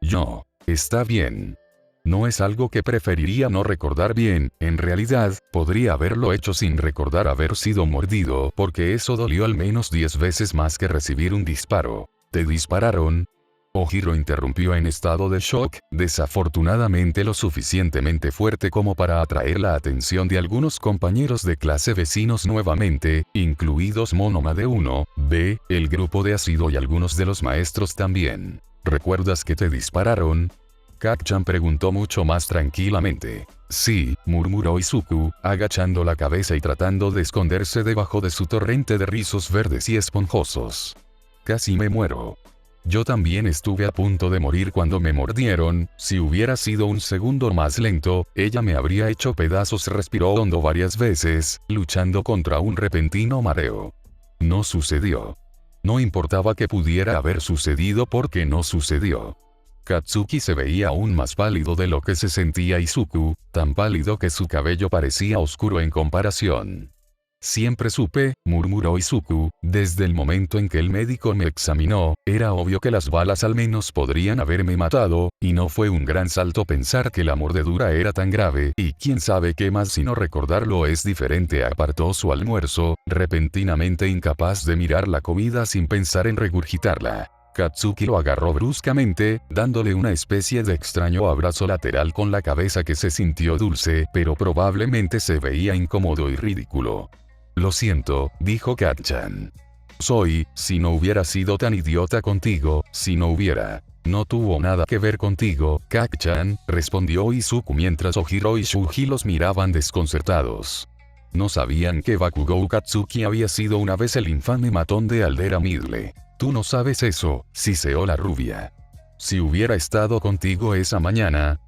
Speaker 1: Está bien. No es algo que preferiría no recordar bien, en realidad, podría haberlo hecho sin recordar haber sido mordido, porque eso dolió al menos 10 veces más que recibir un disparo. ¿Te dispararon? Ojiro interrumpió en estado de shock, desafortunadamente lo suficientemente fuerte como para atraer la atención de algunos compañeros de clase vecinos nuevamente, incluidos Monoma 1B, el grupo de Asido y algunos de los maestros también. ¿Recuerdas que te dispararon? Kak-chan preguntó mucho más tranquilamente. Sí, murmuró Izuku, agachando la cabeza y tratando de esconderse debajo de su torrente de rizos verdes y esponjosos. Casi me muero. Yo también estuve a punto de morir cuando me mordieron, si hubiera sido un segundo más lento, ella me habría hecho pedazos. Respiró hondo varias veces, luchando contra un repentino mareo. No sucedió. No importaba que pudiera haber sucedido porque no sucedió. Katsuki se veía aún más pálido de lo que se sentía Izuku, tan pálido que su cabello parecía oscuro en comparación. Siempre supe, murmuró Izuku, desde el momento en que el médico me examinó, era obvio que las balas al menos podrían haberme matado, y no fue un gran salto pensar que la mordedura era tan grave, y quién sabe qué más si no recordarlo es diferente. Apartó su almuerzo, repentinamente incapaz de mirar la comida sin pensar en regurgitarla. Katsuki lo agarró bruscamente, dándole una especie de extraño abrazo lateral con la cabeza que se sintió dulce, pero probablemente se veía incómodo y ridículo. Lo siento, dijo Kak-chan. Si no hubiera sido tan idiota contigo, No tuvo nada que ver contigo, Kak-chan, respondió Izuku mientras Ojiro y Shuji los miraban desconcertados. No sabían que Bakugou Katsuki había sido una vez el infame matón de Aldera Middle. Tú no sabes eso, siseó la rubia. Si hubiera estado contigo esa mañana,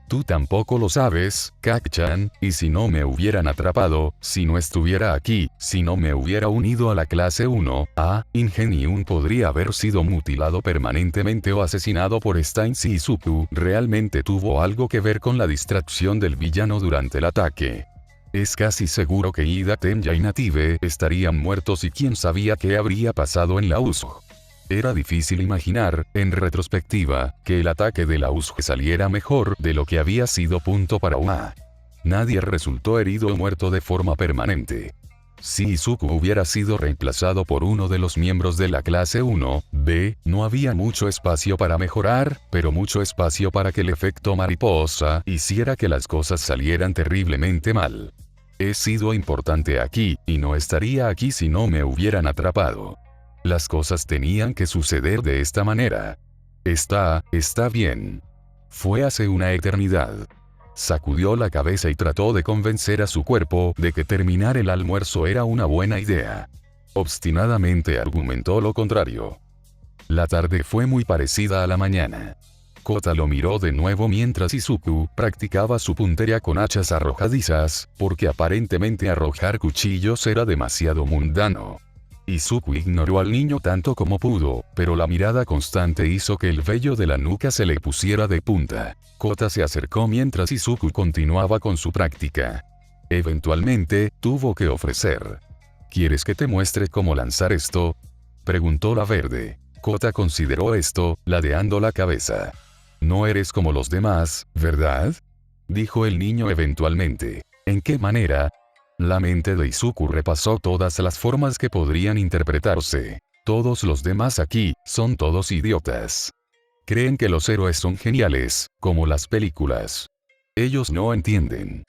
Speaker 1: Tú tampoco lo sabes, Kak-chan, y si no me hubieran atrapado, si no estuviera aquí, si no me hubiera unido a la clase 1A, Ingenyun podría haber sido mutilado permanentemente o asesinado por Stein Shizuku. Realmente tuvo algo que ver con la distracción del villano durante el ataque. Es casi seguro que Ida Tenya y Native estarían muertos y quién sabía qué habría pasado en la USG. Era difícil imaginar, en retrospectiva, que el ataque de la USG saliera mejor de lo que había sido. Para UA. Nadie resultó herido o muerto de forma permanente. Si Izuku hubiera sido reemplazado por uno de los miembros de la clase 1B, no había mucho espacio para mejorar, pero mucho espacio para que el efecto mariposa hiciera que las cosas salieran terriblemente mal. He sido importante aquí, y no estaría aquí si no me hubieran atrapado. Las cosas tenían que suceder de esta manera. Está bien. Fue hace una eternidad. Sacudió la cabeza y trató de convencer a su cuerpo de que terminar el almuerzo era una buena idea. Obstinadamente argumentó lo contrario. La tarde fue muy parecida a la mañana. Kota lo miró de nuevo mientras Izuku practicaba su puntería con hachas arrojadizas, porque aparentemente arrojar cuchillos era demasiado mundano. Izuku ignoró al niño tanto como pudo, pero la mirada constante hizo que el vello de la nuca se le pusiera de punta. Kota se acercó mientras Izuku continuaba con su práctica. Eventualmente, tuvo que ofrecer. ¿Quieres que te muestre cómo lanzar esto?, preguntó la verde. Kota consideró esto, ladeando la cabeza. No eres como los demás, ¿verdad?, dijo el niño eventualmente. ¿En qué manera? La mente de Izuku repasó todas las formas que podrían interpretarse. Todos los demás aquí, son todos idiotas. Creen que los héroes son geniales, como las películas. Ellos no entienden.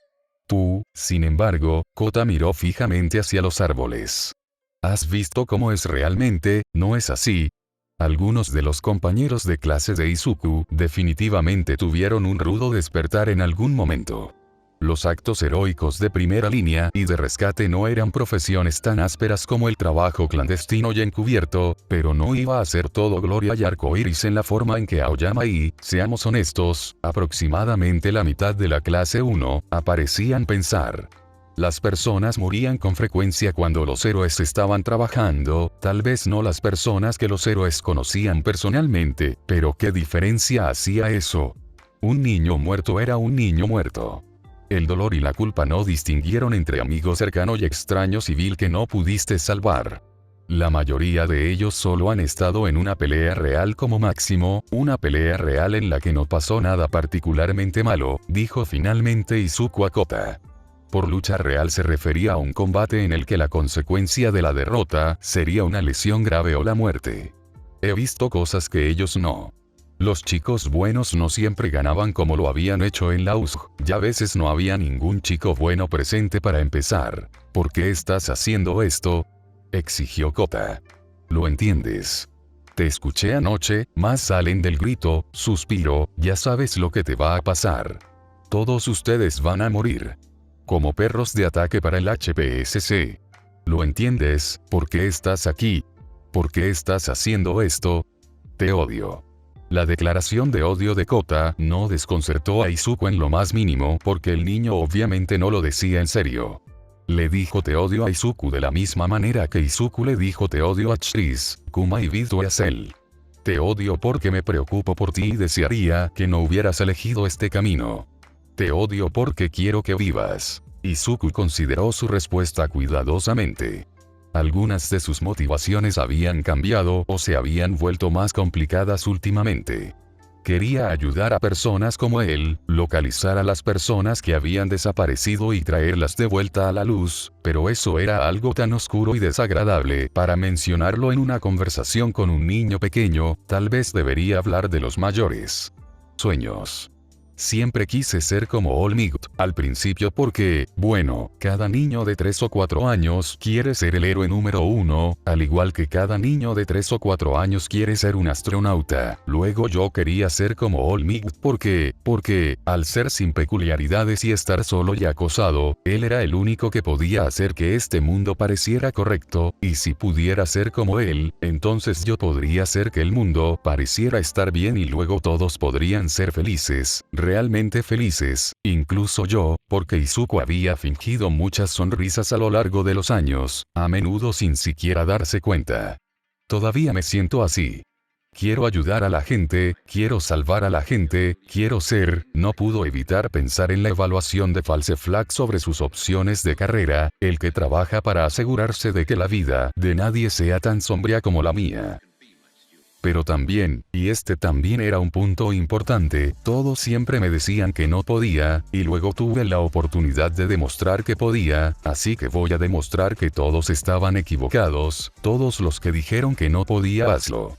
Speaker 1: Sin embargo, Kota miró fijamente hacia los árboles. ¿Has visto cómo es realmente, no es así? Algunos de los compañeros de clase de Izuku definitivamente tuvieron un rudo despertar en algún momento. Los actos heroicos de primera línea y de rescate no eran profesiones tan ásperas como el trabajo clandestino y encubierto, pero no iba a ser todo gloria y arcoíris en la forma en que Aoyama y, seamos honestos, aproximadamente la mitad de la clase 1, parecían pensar. Las personas morían con frecuencia cuando los héroes estaban trabajando, tal vez no las personas que los héroes conocían personalmente, pero ¿qué diferencia hacía eso? Un niño muerto era un niño muerto. El dolor y la culpa no distinguieron entre amigo cercano y extraño civil que no pudiste salvar. La mayoría de ellos solo han estado en una pelea real como máximo, una pelea real en la que no pasó nada particularmente malo, dijo finalmente Izuku a Kota. Por lucha real se refería a un combate en el que la consecuencia de la derrota sería una lesión grave o la muerte. He visto cosas que ellos no. Los chicos buenos no siempre ganaban como lo habían hecho en la USG, y a veces no había ningún chico bueno presente para empezar. ¿Por qué estás haciendo esto?, exigió Kota. ¿Lo entiendes? Te escuché anoche, más salen del grito, suspiro, ya sabes lo que te va a pasar. Todos ustedes van a morir. Como perros de ataque para el HPSC. ¿Lo entiendes? ¿Por qué estás aquí? ¿Por qué estás haciendo esto? Te odio. La declaración de odio de Kota no desconcertó a Izuku en lo más mínimo porque el niño obviamente no lo decía en serio. Le dijo te odio a Izuku de la misma manera que Izuku le dijo te odio a Chris, Kuma y Vido y a Cell. Te odio porque me preocupo por ti y desearía que no hubieras elegido este camino. Te odio porque quiero que vivas. Izuku consideró su respuesta cuidadosamente. Algunas de sus motivaciones habían cambiado o se habían vuelto más complicadas últimamente. Quería ayudar a personas como él, localizar a las personas que habían desaparecido y traerlas de vuelta a la luz, pero eso era algo tan oscuro y desagradable para mencionarlo en una conversación con un niño pequeño. Tal vez debería hablar de los mayores. Sueños. Siempre quise ser como All Might al principio porque, bueno, cada niño de 3 o 4 años quiere ser el héroe número 1, al igual que cada niño de 3 o 4 años quiere ser un astronauta. Luego yo quería ser como All Might porque, al ser sin peculiaridades y estar solo y acosado, él era el único que podía hacer que este mundo pareciera correcto, y si pudiera ser como él, entonces yo podría hacer que el mundo pareciera estar bien y luego todos podrían ser felices. realmente felices, incluso yo, porque Izuku había fingido muchas sonrisas a lo largo de los años, a menudo sin siquiera darse cuenta. Todavía me siento así. Quiero ayudar a la gente, quiero salvar a la gente, quiero ser. No pudo evitar pensar en la evaluación de False Flag sobre sus opciones de carrera, el que trabaja para asegurarse de que la vida de nadie sea tan sombría como la mía. Pero también, y este también era un punto importante, todos siempre me decían que no podía, y luego tuve la oportunidad de demostrar que podía, así que voy a demostrar que todos estaban equivocados, todos los que dijeron que no podía hazlo.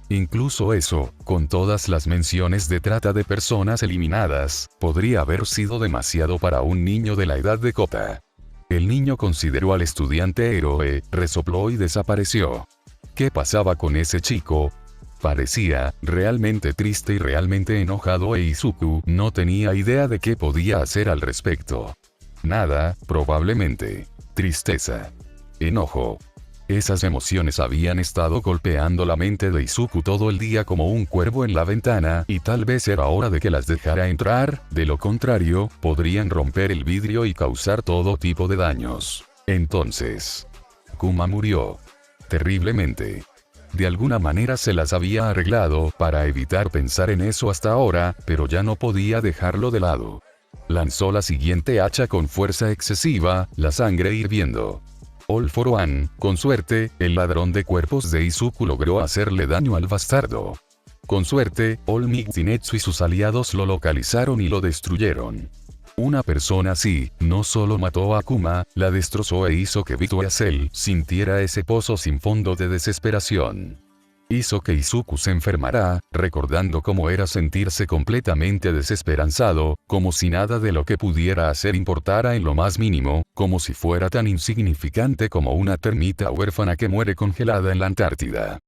Speaker 1: Incluso eso, con todas las menciones de trata de personas eliminadas, podría haber sido demasiado para un niño de la edad de Kota. El niño consideró al estudiante héroe, resopló y desapareció. ¿Qué pasaba con ese chico? Parecía realmente triste y realmente enojado e Izuku no tenía idea de qué podía hacer al respecto. Nada, probablemente. Tristeza. Enojo. Esas emociones habían estado golpeando la mente de Izuku todo el día como un cuervo en la ventana y tal vez era hora de que las dejara entrar, de lo contrario, podrían romper el vidrio y causar todo tipo de daños. Entonces, Kuma murió. Terriblemente. De alguna manera se las había arreglado para evitar pensar en eso hasta ahora, pero ya no podía dejarlo de lado. Lanzó la siguiente hacha con fuerza excesiva, la sangre hirviendo. All for One, con suerte, el ladrón de cuerpos de Izuku logró hacerle daño al bastardo. Con suerte, All Might Zenitsu y sus aliados lo localizaron y lo destruyeron. Una persona así, no solo mató a Kuma, la destrozó e hizo que Vituasel sintiera ese pozo sin fondo de desesperación. Hizo que Izuku se enfermara, recordando cómo era sentirse completamente desesperanzado, como si nada de lo que pudiera hacer importara en lo más mínimo, como si fuera tan insignificante como una termita huérfana que muere congelada en la Antártida.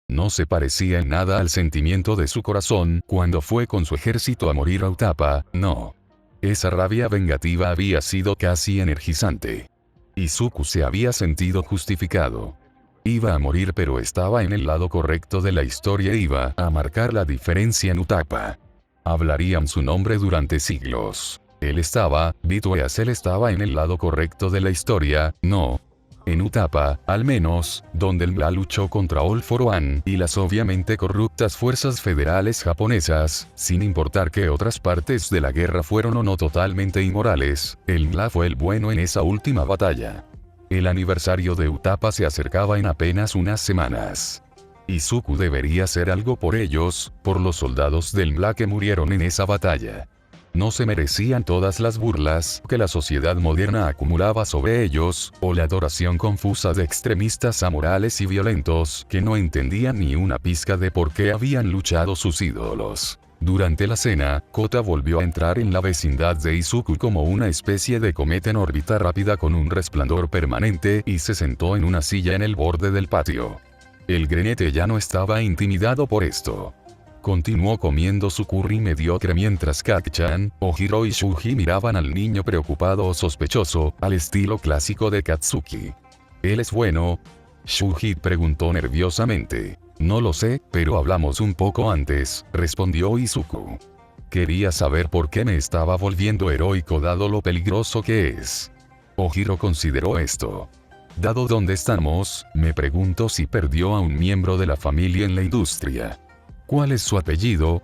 Speaker 1: No se parecía en nada al sentimiento de su corazón cuando fue con su ejército a morir a Utapa, no. Esa rabia vengativa había sido casi energizante. Izuku se había sentido justificado. Iba a morir pero estaba en el lado correcto de la historia e iba a marcar la diferencia en Utapa. Hablarían su nombre durante siglos. Él estaba, Vituasel estaba en el lado correcto de la historia, no. En Utapa, al menos, donde el MLA luchó contra All for One y las obviamente corruptas fuerzas federales japonesas, sin importar que otras partes de la guerra fueron o no totalmente inmorales, el MLA fue el bueno en esa última batalla. El aniversario de Utapa se acercaba en apenas unas semanas. Izuku debería hacer algo por ellos, por los soldados del MLA que murieron en esa batalla. No se merecían todas las burlas que la sociedad moderna acumulaba sobre ellos, o la adoración confusa de extremistas amorales y violentos que no entendían ni una pizca de por qué habían luchado sus ídolos. Durante la cena, Kota volvió a entrar en la vecindad de Izuku como una especie de cometa en órbita rápida con un resplandor permanente y se sentó en una silla en el borde del patio. El grenete ya no estaba intimidado por esto. Continuó comiendo su curry mediocre mientras Kak-chan, Ojiro y Shuji miraban al niño preocupado o sospechoso, al estilo clásico de Katsuki. ¿Él es bueno? Shuji preguntó nerviosamente. No lo sé, pero hablamos un poco antes, respondió Izuku. Quería saber por qué me estaba volviendo heroico dado lo peligroso que es. Ojiro consideró esto. Dado dónde estamos, me pregunto si perdió a un miembro de la familia en la industria. ¿Cuál es su apellido?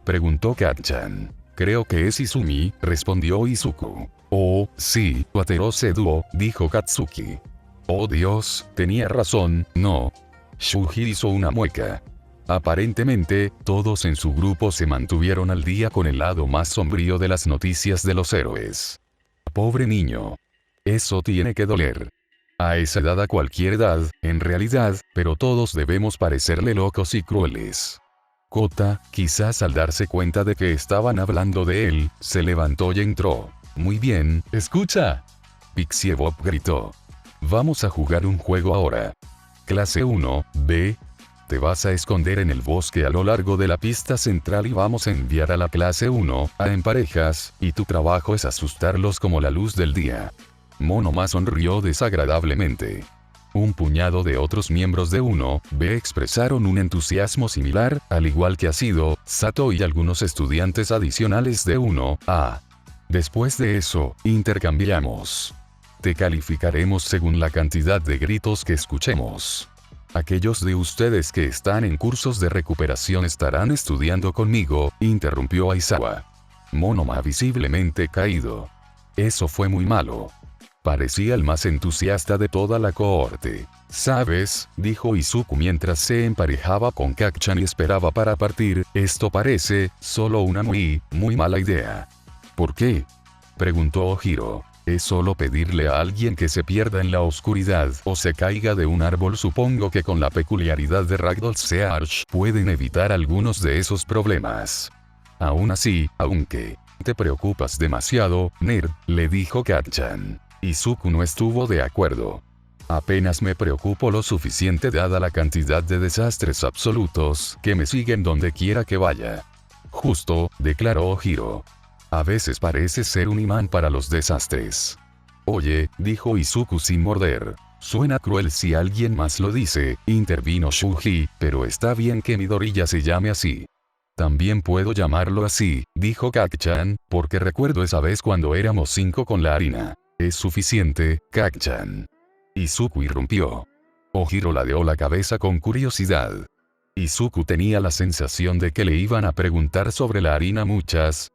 Speaker 1: Preguntó Kak-chan. Creo que es Izumi, respondió Izuku. Oh, sí, Waterose Duo, dijo Katsuki. Oh Dios, tenía razón, no. Shuji hizo una mueca. Aparentemente, todos en su grupo se mantuvieron al día con el lado más sombrío de las noticias de los héroes. Pobre niño. Eso tiene que doler. A esa edad, a cualquier edad, en realidad, pero todos debemos parecerle locos y crueles. Kota, quizás al darse cuenta de que estaban hablando de él, se levantó y entró. Muy bien, escucha. Pixie Bob gritó. Vamos a jugar un juego ahora. Clase 1, B. Te vas a esconder en el bosque a lo largo de la pista central y vamos a enviar a la clase 1, A en parejas, y tu trabajo es asustarlos como la luz del día. Monoma sonrió desagradablemente. Un puñado de otros miembros de 1B expresaron un entusiasmo similar, al igual que Asido, Sato y algunos estudiantes adicionales de 1A. Después de eso, intercambiamos. Te calificaremos según la cantidad de gritos que escuchemos. Aquellos de ustedes que están en cursos de recuperación estarán estudiando conmigo, interrumpió Aizawa. Monoma visiblemente caído. Eso fue muy malo. Parecía el más entusiasta de toda la cohorte. ¿Sabes?, dijo Izuku mientras se emparejaba con Kacchan y esperaba para partir, esto parece, solo una muy mala idea. ¿Por qué?, preguntó Ojiro. Es solo pedirle a alguien que se pierda en la oscuridad o se caiga de un árbol. Supongo que con la peculiaridad de Ragdoll Search pueden evitar algunos de esos problemas. Aún así, aunque te preocupas demasiado, nerd, le dijo Kacchan. Izuku no estuvo de acuerdo. Apenas me preocupo lo suficiente dada la cantidad de desastres absolutos que me siguen donde quiera que vaya. Justo, declaró Ojiro. A veces parece ser un imán para los desastres. Oye, dijo Izuku sin morder. Suena cruel si alguien más lo dice, intervino Shuji, pero está bien que Midoriya se llame así. También puedo llamarlo así, dijo Kacchan, porque recuerdo esa vez cuando éramos 5 con la harina. Es suficiente, Kacchan. Izuku irrumpió. Ojiro ladeó la cabeza con curiosidad. Izuku tenía la sensación de que le iban a preguntar sobre la harina muchas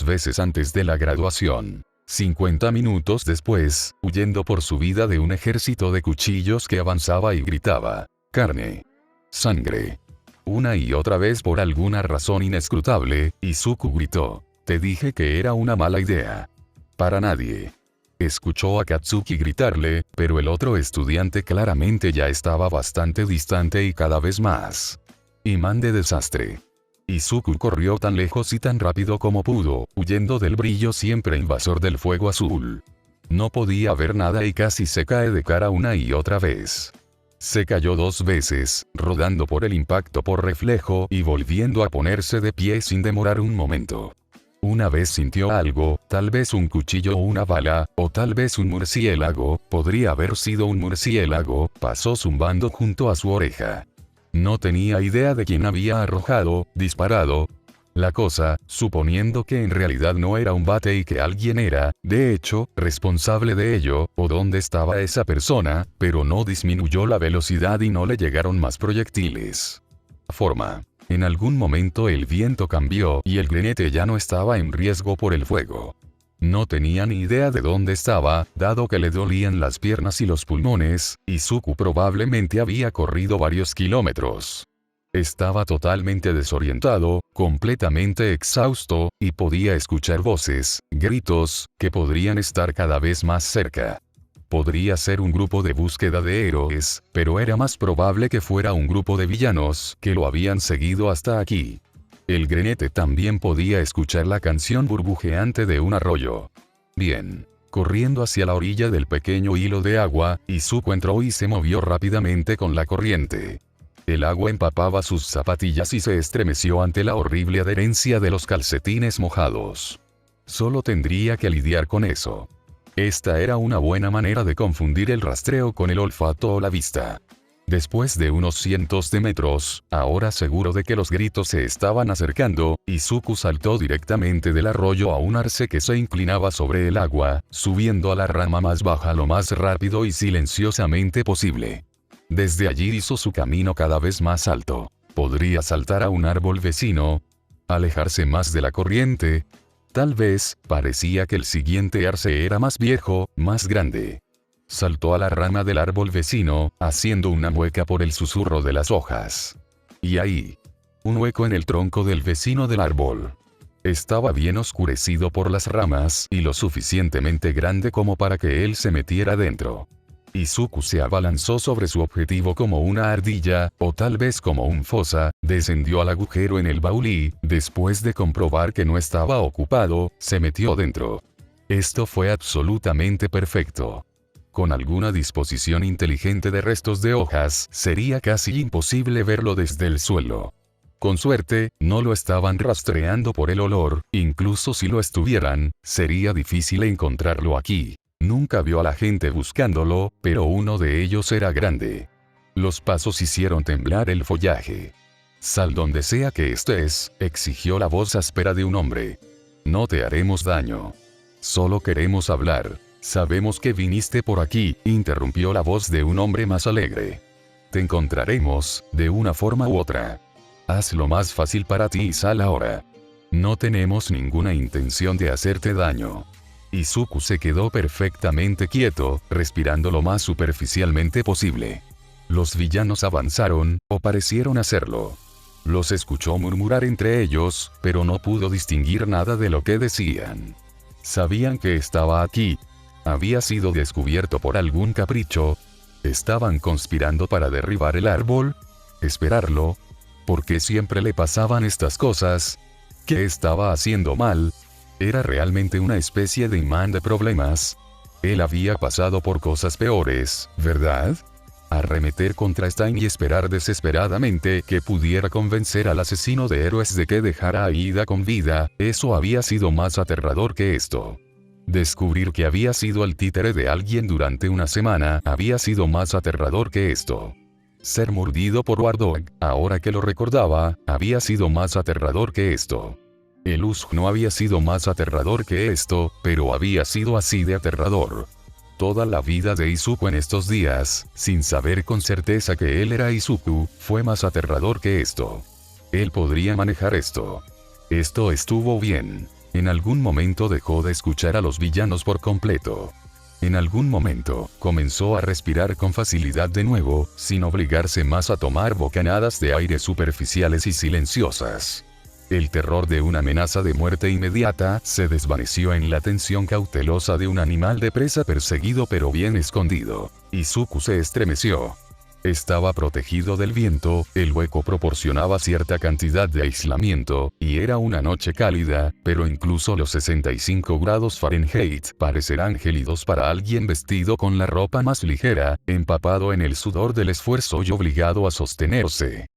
Speaker 1: veces antes de la graduación. 50 minutos después, huyendo por su vida de un ejército de cuchillos que avanzaba y gritaba, carne, sangre. Una y otra vez por alguna razón inescrutable, Izuku gritó, te dije que era una mala idea. Para nadie. Escuchó a Katsuki gritarle, pero el otro estudiante claramente ya estaba bastante distante y cada vez más. Imán de desastre. Izuku corrió tan lejos y tan rápido como pudo, huyendo del brillo siempre invasor del fuego azul. No podía ver nada y casi se cae de cara una y otra vez. Se cayó 2 veces, rodando por el impacto por reflejo y volviendo a ponerse de pie sin demorar un momento. Una vez sintió algo, tal vez un cuchillo o una bala, o tal vez un murciélago, podría haber sido un murciélago, pasó zumbando junto a su oreja. No tenía idea de quién había disparado. La cosa, suponiendo que en realidad no era un bate y que alguien era, de hecho, responsable de ello, o dónde estaba esa persona, pero no disminuyó la velocidad y no le llegaron más proyectiles. En algún momento el viento cambió y el granete ya no estaba en riesgo por el fuego. No tenía ni idea de dónde estaba, dado que le dolían las piernas y los pulmones, Izuku probablemente había corrido varios kilómetros. Estaba totalmente desorientado, completamente exhausto, y podía escuchar voces, gritos, que podrían estar cada vez más cerca. Podría ser un grupo de búsqueda de héroes, pero era más probable que fuera un grupo de villanos que lo habían seguido hasta aquí. El granete también podía escuchar la canción burbujeante de un arroyo. Bien. Corriendo hacia la orilla del pequeño hilo de agua, Izuku entró y se movió rápidamente con la corriente. El agua empapaba sus zapatillas y se estremeció ante la horrible adherencia de los calcetines mojados. Solo tendría que lidiar con eso. Esta era una buena manera de confundir el rastreo con el olfato o la vista. Después de unos cientos de metros, ahora seguro de que los gritos se estaban acercando, Izuku saltó directamente del arroyo a un arce que se inclinaba sobre el agua, subiendo a la rama más baja lo más rápido y silenciosamente posible. Desde allí hizo su camino cada vez más alto. Podría saltar a un árbol vecino, alejarse más de la corriente. Tal vez, parecía que el siguiente arce era más viejo, más grande. Saltó a la rama del árbol vecino, haciendo una mueca por el susurro de las hojas. Y ahí. Un hueco en el tronco del vecino del árbol. Estaba bien oscurecido por las ramas y lo suficientemente grande como para que él se metiera dentro. Izuku se abalanzó sobre su objetivo como una ardilla, o tal vez como un fosa, descendió al agujero en el baúl y, después de comprobar que no estaba ocupado, se metió dentro. Esto fue absolutamente perfecto. Con alguna disposición inteligente de restos de hojas, sería casi imposible verlo desde el suelo. Con suerte, no lo estaban rastreando por el olor, incluso si lo estuvieran, sería difícil encontrarlo aquí. Nunca vio a la gente buscándolo, pero uno de ellos era grande. Los pasos hicieron temblar el follaje. «Sal donde sea que estés», exigió la voz áspera de un hombre. «No te haremos daño. Solo queremos hablar». «Sabemos que viniste por aquí», interrumpió la voz de un hombre más alegre. «Te encontraremos, de una forma u otra. Haz lo más fácil para ti y sal ahora. No tenemos ninguna intención de hacerte daño». Izuku se quedó perfectamente quieto, respirando lo más superficialmente posible. Los villanos avanzaron, o parecieron hacerlo. Los escuchó murmurar entre ellos, pero no pudo distinguir nada de lo que decían. Sabían que estaba aquí. Había sido descubierto por algún capricho. ¿Estaban conspirando para derribar el árbol? ¿Esperarlo? ¿Por qué siempre le pasaban estas cosas? ¿Qué estaba haciendo mal? ¿Era realmente una especie de imán de problemas? Él había pasado por cosas peores, ¿verdad? Arremeter contra Stein y esperar desesperadamente que pudiera convencer al asesino de héroes de que dejara a Ida con vida, eso había sido más aterrador que esto. Descubrir que había sido el títere de alguien durante una semana había sido más aterrador que esto. Ser mordido por Wardog, ahora que lo recordaba, había sido más aterrador que esto. El Usk no había sido más aterrador que esto, pero había sido así de aterrador. Toda la vida de Izuku en estos días, sin saber con certeza que él era Izuku, fue más aterrador que esto. Él podría manejar esto. Esto estuvo bien. En algún momento dejó de escuchar a los villanos por completo. En algún momento, comenzó a respirar con facilidad de nuevo, sin obligarse más a tomar bocanadas de aire superficiales y silenciosas. El terror de una amenaza de muerte inmediata se desvaneció en la tensión cautelosa de un animal de presa perseguido pero bien escondido. Izuku se estremeció. Estaba protegido del viento, el hueco proporcionaba cierta cantidad de aislamiento, y era una noche cálida, pero incluso los 65 grados Fahrenheit parecerán gélidos para alguien vestido con la ropa más ligera, empapado en el sudor del esfuerzo y obligado a sostenerse.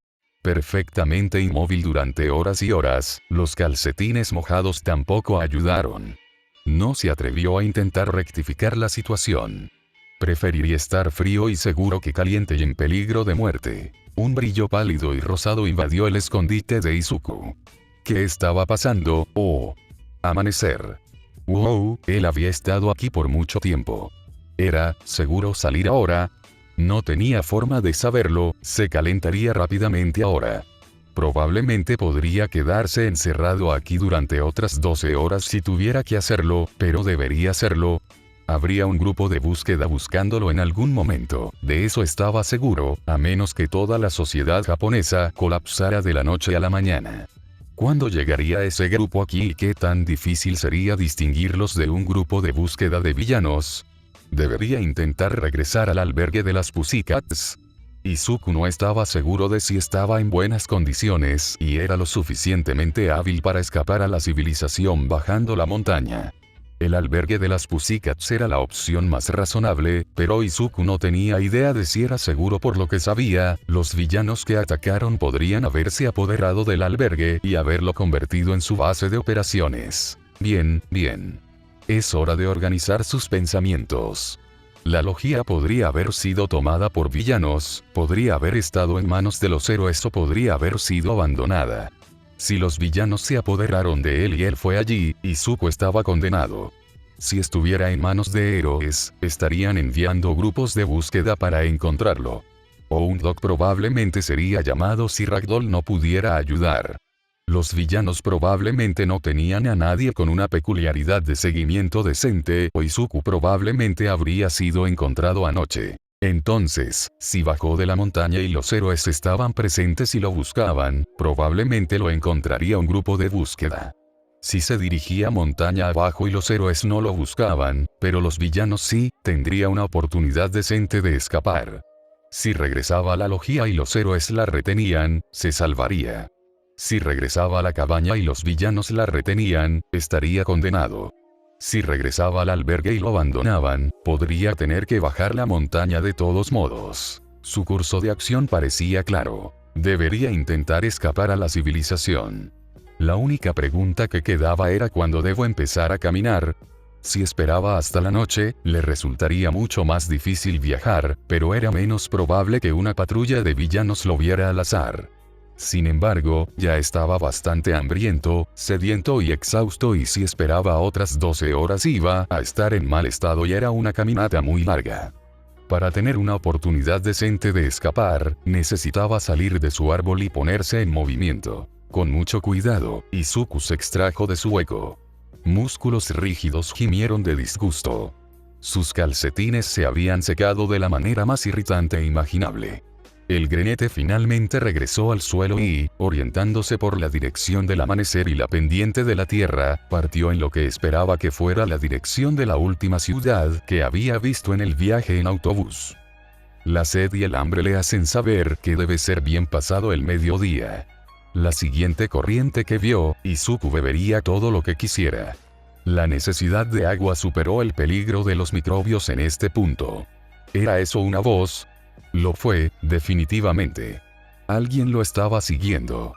Speaker 1: Perfectamente inmóvil durante horas y horas, los calcetines mojados tampoco ayudaron. No se atrevió a intentar rectificar la situación. Preferiría estar frío y seguro que caliente y en peligro de muerte. Un brillo pálido y rosado invadió el escondite de Izuku. ¿Qué estaba pasando? Oh. Amanecer. Wow, él había estado aquí por mucho tiempo. ¿Era seguro salir ahora? No tenía forma de saberlo, se calentaría rápidamente ahora. Probablemente podría quedarse encerrado aquí durante otras 12 horas si tuviera que hacerlo, pero debería hacerlo. Habría un grupo de búsqueda buscándolo en algún momento, de eso estaba seguro, a menos que toda la sociedad japonesa colapsara de la noche a la mañana. ¿Cuándo llegaría ese grupo aquí y qué tan difícil sería distinguirlos de un grupo de búsqueda de villanos? ¿Debería intentar regresar al albergue de las Pussycats? Izuku no estaba seguro de si estaba en buenas condiciones y era lo suficientemente hábil para escapar a la civilización bajando la montaña. El albergue de las Pussycats era la opción más razonable, pero Izuku no tenía idea de si era seguro. Por lo que sabía, los villanos que atacaron podrían haberse apoderado del albergue y haberlo convertido en su base de operaciones. Bien. Es hora de organizar sus pensamientos. La logia podría haber sido tomada por villanos, podría haber estado en manos de los héroes o podría haber sido abandonada. Si los villanos se apoderaron de él y él fue allí, Izuku estaba condenado. Si estuviera en manos de héroes, estarían enviando grupos de búsqueda para encontrarlo. O un Doc probablemente sería llamado si Ragdoll no pudiera ayudar. Los villanos probablemente no tenían a nadie con una peculiaridad de seguimiento decente, o Izuku probablemente habría sido encontrado anoche. Entonces, si bajó de la montaña y los héroes estaban presentes y lo buscaban, probablemente lo encontraría un grupo de búsqueda. Si se dirigía montaña abajo y los héroes no lo buscaban, pero los villanos sí, tendría una oportunidad decente de escapar. Si regresaba a la logia y los héroes la retenían, se salvaría. Si regresaba a la cabaña y los villanos la retenían, estaría condenado. Si regresaba al albergue y lo abandonaban, podría tener que bajar la montaña de todos modos. Su curso de acción parecía claro. Debería intentar escapar a la civilización. La única pregunta que quedaba era cuándo debo empezar a caminar. Si esperaba hasta la noche, le resultaría mucho más difícil viajar, pero era menos probable que una patrulla de villanos lo viera al azar. Sin embargo, ya estaba bastante hambriento, sediento y exhausto, y si esperaba otras 12 horas iba a estar en mal estado y era una caminata muy larga. Para tener una oportunidad decente de escapar, necesitaba salir de su árbol y ponerse en movimiento. Con mucho cuidado, Izuku se extrajo de su hueco. Músculos rígidos gimieron de disgusto. Sus calcetines se habían secado de la manera más irritante imaginable. El granete finalmente regresó al suelo y, orientándose por la dirección del amanecer y la pendiente de la tierra, partió en lo que esperaba que fuera la dirección de la última ciudad que había visto en el viaje en autobús. La sed y el hambre le hacen saber que debe ser bien pasado el mediodía. La siguiente corriente que vio, Izuku bebería todo lo que quisiera. La necesidad de agua superó el peligro de los microbios en este punto. ¿Era eso una voz? Lo fue, definitivamente. Alguien lo estaba siguiendo.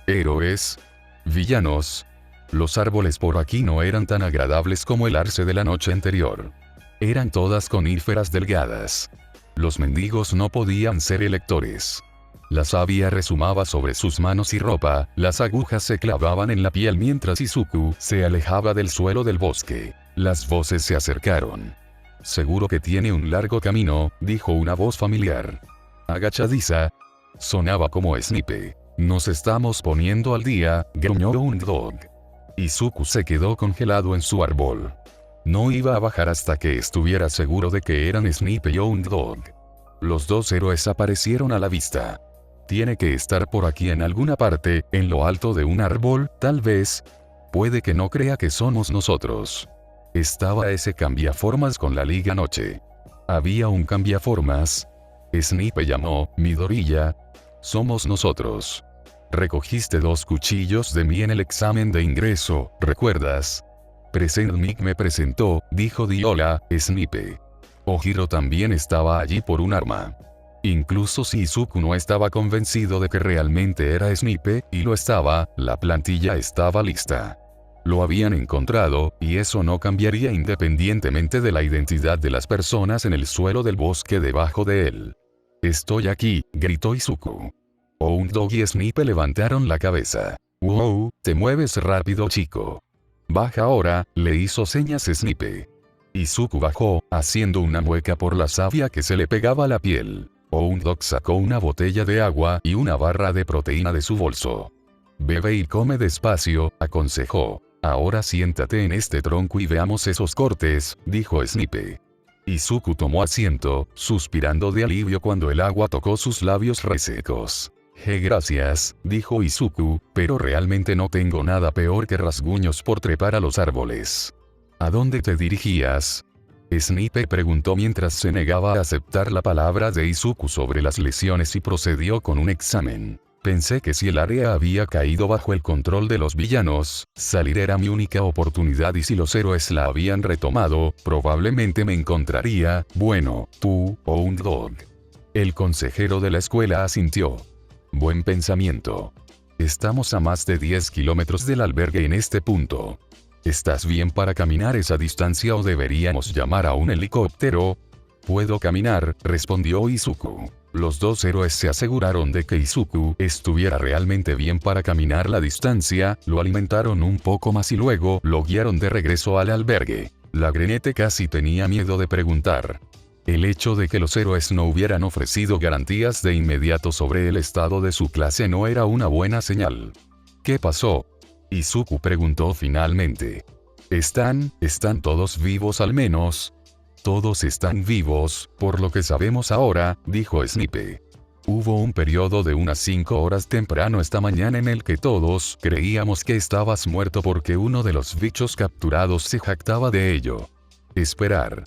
Speaker 1: ¿Héroes? ¿Villanos? Los árboles por aquí no eran tan agradables como el arce de la noche anterior. Eran todas coníferas delgadas. Los mendigos no podían ser electores. La savia resumaba sobre sus manos y ropa, las agujas se clavaban en la piel mientras Izuku se alejaba del suelo del bosque. Las voces se acercaron. «Seguro que tiene un largo camino», dijo una voz familiar. Agachadiza. Sonaba como Snipe. «Nos estamos poniendo al día», gruñó un dog. Izuku se quedó congelado en su árbol. No iba a bajar hasta que estuviera seguro de que eran Snipe y un dog. Los dos héroes aparecieron a la vista. Tiene que estar por aquí en alguna parte, en lo alto de un árbol, tal vez. Puede que no crea que somos nosotros. Estaba ese cambiaformas con la liga anoche. Había un cambiaformas. Snipe llamó, Midoriya. Somos nosotros. Recogiste 2 cuchillos de mí en el examen de ingreso, ¿recuerdas? Presentnik me presentó, dijo Diola, Snipe. Ojiro también estaba allí por un arma. Incluso si Izuku no estaba convencido de que realmente era Snipe, y lo estaba, la plantilla estaba lista. Lo habían encontrado, y eso no cambiaría independientemente de la identidad de las personas en el suelo del bosque debajo de él. «Estoy aquí», gritó Izuku. Houndog y Snipe levantaron la cabeza. «Wow, te mueves rápido, chico». «Baja ahora», le hizo señas Snipe. Izuku bajó, haciendo una mueca por la savia que se le pegaba a la piel. Houndog sacó una botella de agua y una barra de proteína de su bolso. «Bebe y come despacio», aconsejó. «Ahora siéntate en este tronco y veamos esos cortes», dijo Snipe. Izuku tomó asiento, suspirando de alivio cuando el agua tocó sus labios resecos. Gracias», dijo Izuku, «pero realmente no tengo nada peor que rasguños por trepar a los árboles». «¿A dónde te dirigías?», Snipe preguntó mientras se negaba a aceptar la palabra de Izuku sobre las lesiones y procedió con un examen. «Pensé que si el área había caído bajo el control de los villanos, salir era mi única oportunidad y si los héroes la habían retomado, probablemente me encontraría, bueno, tú, o un dog». El consejero de la escuela asintió. «Buen pensamiento. Estamos a más de 10 kilómetros del albergue en este punto. ¿Estás bien para caminar esa distancia o deberíamos llamar a un helicóptero?» «Puedo caminar», respondió Izuku. Los dos héroes se aseguraron de que Izuku estuviera realmente bien para caminar la distancia, lo alimentaron un poco más y luego lo guiaron de regreso al albergue. La granete casi tenía miedo de preguntar. El hecho de que los héroes no hubieran ofrecido garantías de inmediato sobre el estado de su clase no era una buena señal. «¿Qué pasó?», Izuku preguntó finalmente. ¿Están todos vivos al menos?» «Todos están vivos, por lo que sabemos ahora», dijo Snipe. «Hubo un periodo de unas 5 horas temprano esta mañana en el que todos creíamos que estabas muerto porque uno de los bichos capturados se jactaba de ello». «Esperar».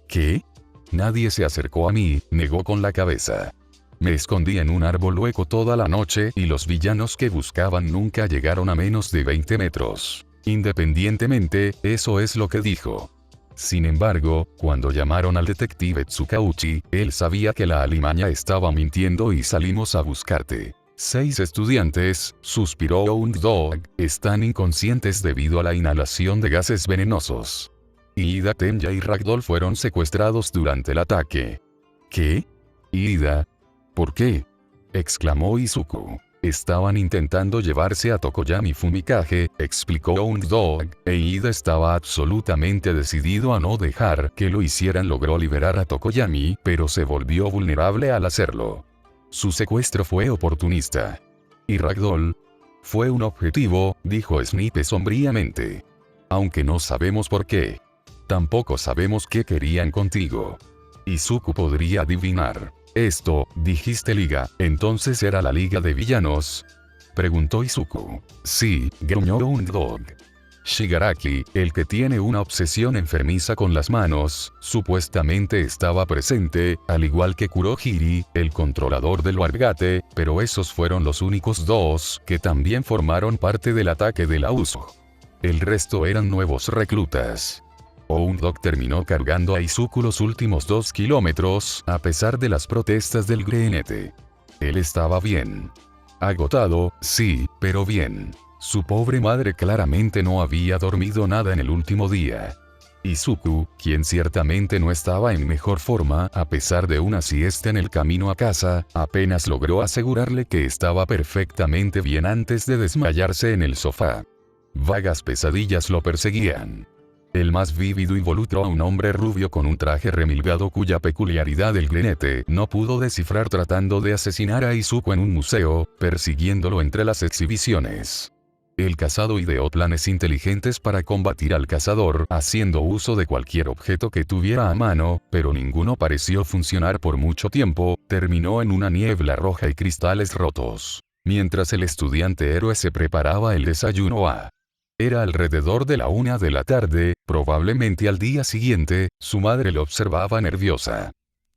Speaker 1: «¿Qué?». «Nadie se acercó a mí», negó con la cabeza. «Me escondí en un árbol hueco toda la noche y los villanos que buscaban nunca llegaron a menos de 20 metros. Independientemente, eso es lo que dijo». Sin embargo, cuando llamaron al detective Tsukauchi, él sabía que la alimaña estaba mintiendo y salimos a buscarte. 6 estudiantes, suspiró un dog, están inconscientes debido a la inhalación de gases venenosos. Ida, Tenya y Ragdoll fueron secuestrados durante el ataque. ¿Qué? Ida. ¿Por qué? Exclamó Izuku. Estaban intentando llevarse a Tokoyami Fumikage, explicó Hound, e Ida estaba absolutamente decidido a no dejar que lo hicieran. Logró liberar a Tokoyami, pero se volvió vulnerable al hacerlo. Su secuestro fue oportunista. ¿Y Ragdoll? Fue un objetivo, dijo Snipe sombríamente. Aunque no sabemos por qué. Tampoco sabemos qué querían contigo. Izuku podría adivinar. Esto, dijiste liga, ¿entonces era la liga de villanos? Preguntó Izuku. Sí, gruñó Hound. Shigaraki, el que tiene una obsesión enfermiza con las manos, supuestamente estaba presente, al igual que Kurohiri, el controlador del Wargate, pero esos fueron los únicos dos que también formaron parte del ataque de la Usopp. El resto eran nuevos reclutas. Hound terminó cargando a Izuku los últimos 2 kilómetros, a pesar de las protestas del grenete. Él estaba bien. Agotado, sí, pero bien. Su pobre madre claramente no había dormido nada en el último día. Izuku, quien ciertamente no estaba en mejor forma a pesar de una siesta en el camino a casa, apenas logró asegurarle que estaba perfectamente bien antes de desmayarse en el sofá. Vagas pesadillas lo perseguían. El más vívido involucró a un hombre rubio con un traje remilgado cuya peculiaridad el grenete no pudo descifrar tratando de asesinar a Izuku en un museo, persiguiéndolo entre las exhibiciones. El cazado ideó planes inteligentes para combatir al cazador, haciendo uso de cualquier objeto que tuviera a mano, pero ninguno pareció funcionar por mucho tiempo, terminó en una niebla roja y cristales rotos. Mientras el estudiante héroe se preparaba el desayuno Era alrededor de la 1 de la tarde, probablemente al día siguiente, su madre lo observaba nerviosa.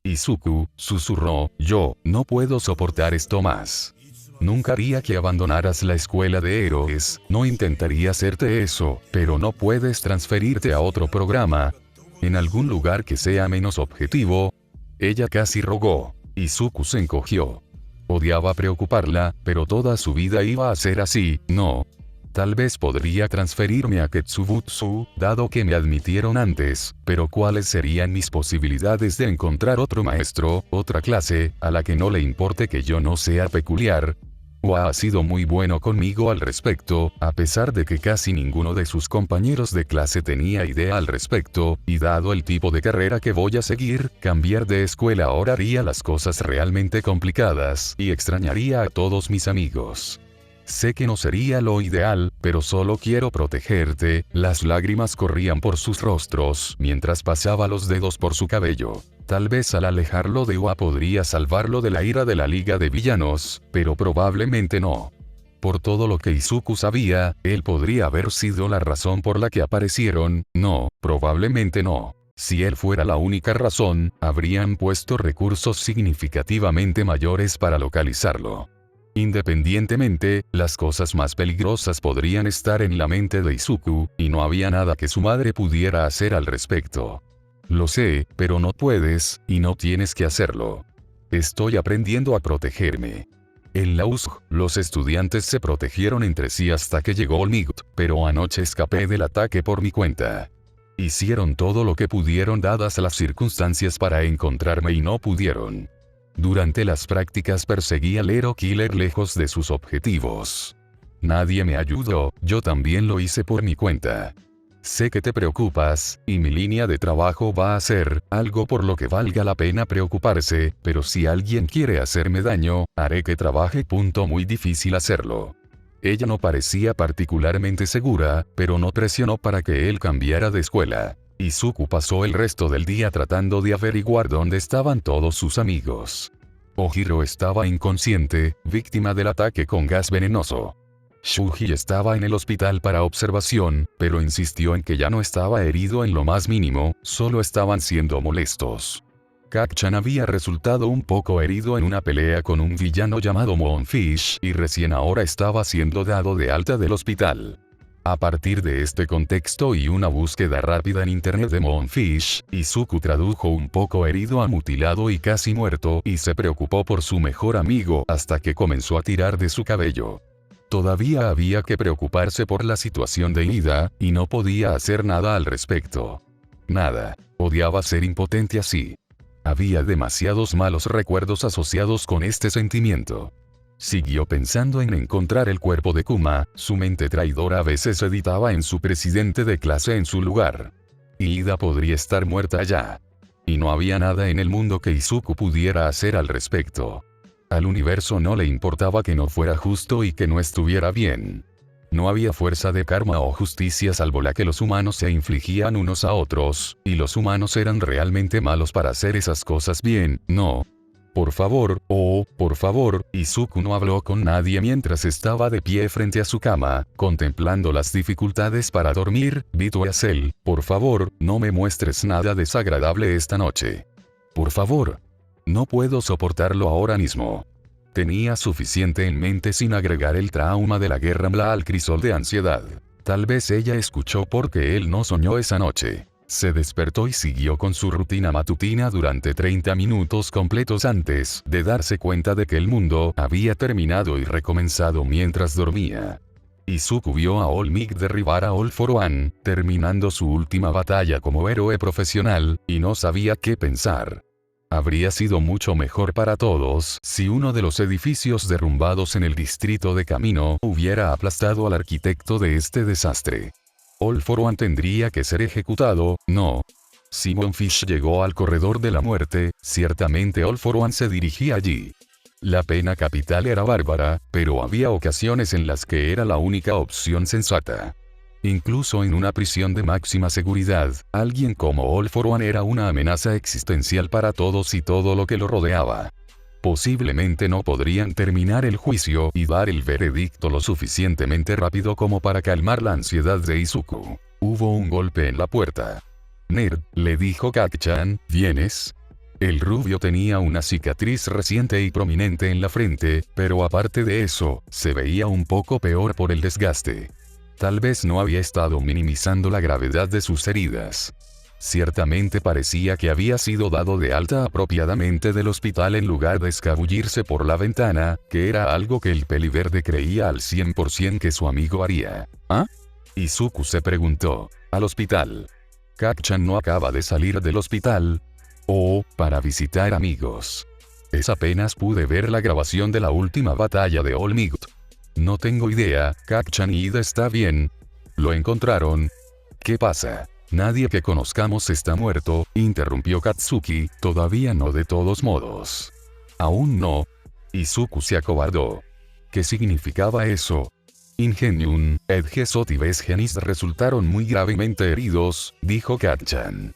Speaker 1: Izuku, susurró, yo, no puedo soportar esto más. Nunca haría que abandonaras la escuela de héroes, no intentaría hacerte eso, pero no puedes transferirte a otro programa. En algún lugar que sea menos objetivo. Ella casi rogó. Izuku se encogió. Odiaba preocuparla, pero toda su vida iba a ser así, ¿no? Tal vez podría transferirme a Ketsubutsu, dado que me admitieron antes, pero ¿cuáles serían mis posibilidades de encontrar otro maestro, otra clase, a la que no le importe que yo no sea peculiar? Oa ha sido muy bueno conmigo al respecto, a pesar de que casi ninguno de sus compañeros de clase tenía idea al respecto, y dado el tipo de carrera que voy a seguir, cambiar de escuela ahora haría las cosas realmente complicadas, y extrañaría a todos mis amigos. Sé que no sería lo ideal, pero solo quiero protegerte. Las lágrimas corrían por sus rostros mientras pasaba los dedos por su cabello. Tal vez al alejarlo de Oa podría salvarlo de la ira de la Liga de Villanos, pero probablemente no. Por todo lo que Izuku sabía, él podría haber sido la razón por la que aparecieron. No, probablemente no. Si él fuera la única razón, habrían puesto recursos significativamente mayores para localizarlo. Independientemente, las cosas más peligrosas podrían estar en la mente de Izuku, y no había nada que su madre pudiera hacer al respecto. Lo sé, pero no puedes, y no tienes que hacerlo. Estoy aprendiendo a protegerme. En la USG, los estudiantes se protegieron entre sí hasta que llegó Olmigot, pero anoche escapé del ataque por mi cuenta. Hicieron todo lo que pudieron dadas las circunstancias para encontrarme y no pudieron. Durante las prácticas perseguí al Hero Killer lejos de sus objetivos. Nadie me ayudó, yo también lo hice por mi cuenta. Sé que te preocupas, y mi línea de trabajo va a ser algo por lo que valga la pena preocuparse, pero si alguien quiere hacerme daño, haré que trabaje. Muy difícil hacerlo. Ella no parecía particularmente segura, pero no presionó para que él cambiara de escuela. Izuku pasó el resto del día tratando de averiguar dónde estaban todos sus amigos. Ojiro estaba inconsciente, víctima del ataque con gas venenoso. Shuji estaba en el hospital para observación, pero insistió en que ya no estaba herido en lo más mínimo, solo estaban siendo molestos. Kacchan había resultado un poco herido en una pelea con un villano llamado Moonfish y recién ahora estaba siendo dado de alta del hospital. A partir de este contexto y una búsqueda rápida en internet de Moonfish, Izuku tradujo un poco herido a mutilado y casi muerto y se preocupó por su mejor amigo hasta que comenzó a tirar de su cabello. Todavía había que preocuparse por la situación de Ida, y no podía hacer nada al respecto. Nada. Odiaba ser impotente así. Había demasiados malos recuerdos asociados con este sentimiento. Siguió pensando en encontrar el cuerpo de Kuma, su mente traidora a veces editaba en su presidente de clase en su lugar. Ida podría estar muerta ya. Y no había nada en el mundo que Izuku pudiera hacer al respecto. Al universo no le importaba que no fuera justo y que no estuviera bien. No había fuerza de karma o justicia salvo la que los humanos se infligían unos a otros, y los humanos eran realmente malos para hacer esas cosas bien, ¿no? Por favor, por favor, Izuku no habló con nadie mientras estaba de pie frente a su cama, contemplando las dificultades para dormir. Vito Asel, por favor, no me muestres nada desagradable esta noche. Por favor. No puedo soportarlo ahora mismo. Tenía suficiente en mente sin agregar el trauma de la guerra Bla al crisol de ansiedad. Tal vez ella escuchó porque él no soñó esa noche. Se despertó y siguió con su rutina matutina durante 30 minutos completos antes de darse cuenta de que el mundo había terminado y recomenzado mientras dormía. Izuku vio a All Might derribar a All For One, terminando su última batalla como héroe profesional, y no sabía qué pensar. Habría sido mucho mejor para todos si uno de los edificios derrumbados en el distrito de Camino hubiera aplastado al arquitecto de este desastre. All For One tendría que ser ejecutado, ¿no? Simon Fish llegó al corredor de la muerte, ciertamente All For One se dirigía allí. La pena capital era bárbara, pero había ocasiones en las que era la única opción sensata. Incluso en una prisión de máxima seguridad, alguien como All For One era una amenaza existencial para todos y todo lo que lo rodeaba. Posiblemente no podrían terminar el juicio y dar el veredicto lo suficientemente rápido como para calmar la ansiedad de Izuku. Hubo un golpe en la puerta. Nerd, le dijo Kak-chan, ¿vienes? El rubio tenía una cicatriz reciente y prominente en la frente, pero aparte de eso, se veía un poco peor por el desgaste. Tal vez no había estado minimizando la gravedad de sus heridas. Ciertamente parecía que había sido dado de alta apropiadamente del hospital en lugar de escabullirse por la ventana, que era algo que el peliverde creía al 100% que su amigo haría. ¿Ah? Izuku se preguntó. Al hospital. Kak-chan no acaba de salir del hospital. Para visitar amigos. Apenas pude ver la grabación de la última batalla de All Might. No tengo idea, Kak-chan y Ida está bien. ¿Lo encontraron? ¿Qué pasa? Nadie que conozcamos está muerto, interrumpió Katsuki, todavía no de todos modos. Aún no. Izuku se acobardó. ¿Qué significaba eso? Ingenium, Edgesot y Vesgenis resultaron muy gravemente heridos, dijo Kak-chan.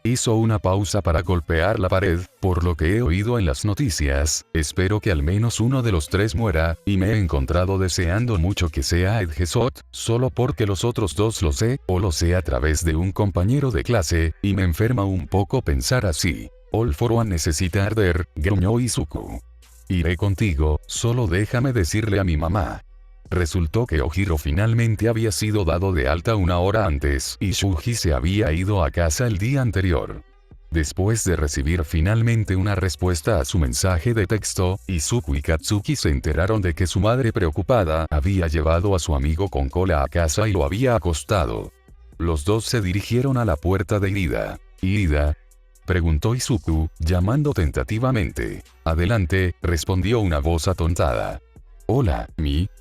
Speaker 1: Hizo una pausa para golpear la pared, por lo que he oído en las noticias, espero que al menos uno de los tres muera, y me he encontrado deseando mucho que sea Edgesot, solo porque los otros dos lo sé, o lo sé a través de un compañero de clase, y me enferma un poco pensar así. All For One necesita arder, gruñó Izuku. Iré contigo, solo déjame decirle a mi mamá. Resultó que Ojiro finalmente había sido dado de alta una hora antes y Shuji se había ido a casa el día anterior. Después de recibir finalmente una respuesta a su mensaje de texto, Izuku y Katsuki se enteraron de que su madre preocupada había llevado a su amigo con cola a casa y lo había acostado. Los dos se dirigieron a la puerta de Ida. ¿Ida? Preguntó Izuku, llamando tentativamente. Adelante, respondió una voz atontada. Hola,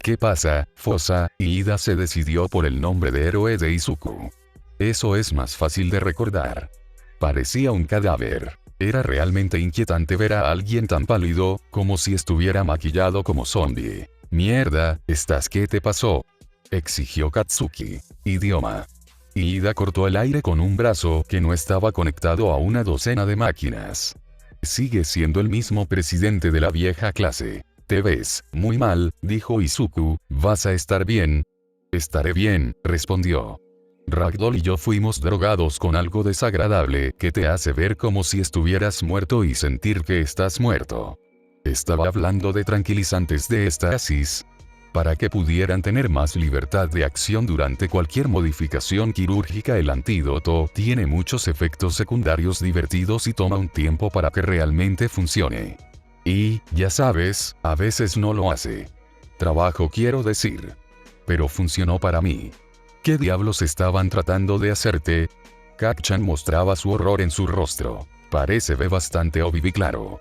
Speaker 1: ¿qué pasa, Fosa? Y Ida se decidió por el nombre de héroe de Izuku. Eso es más fácil de recordar. Parecía un cadáver. Era realmente inquietante ver a alguien tan pálido, como si estuviera maquillado como zombie. Mierda, ¿qué te pasó? Exigió Katsuki. Idioma. Y Ida cortó el aire con un brazo que no estaba conectado a una docena de máquinas. Sigue siendo el mismo presidente de la vieja clase. Te ves muy mal, dijo Izuku, ¿vas a estar bien? Estaré bien, respondió. Ragdoll y yo fuimos drogados con algo desagradable que te hace ver como si estuvieras muerto y sentir que estás muerto. Estaba hablando de tranquilizantes de estasis. Para que pudieran tener más libertad de acción durante cualquier modificación quirúrgica, el antídoto tiene muchos efectos secundarios divertidos y toma un tiempo para que realmente funcione. Y, ya sabes, a veces no lo hace. Trabajo quiero decir. Pero funcionó para mí. ¿Qué diablos estaban tratando de hacerte? Kak-chan mostraba su horror en su rostro. Parece bastante obvio y claro.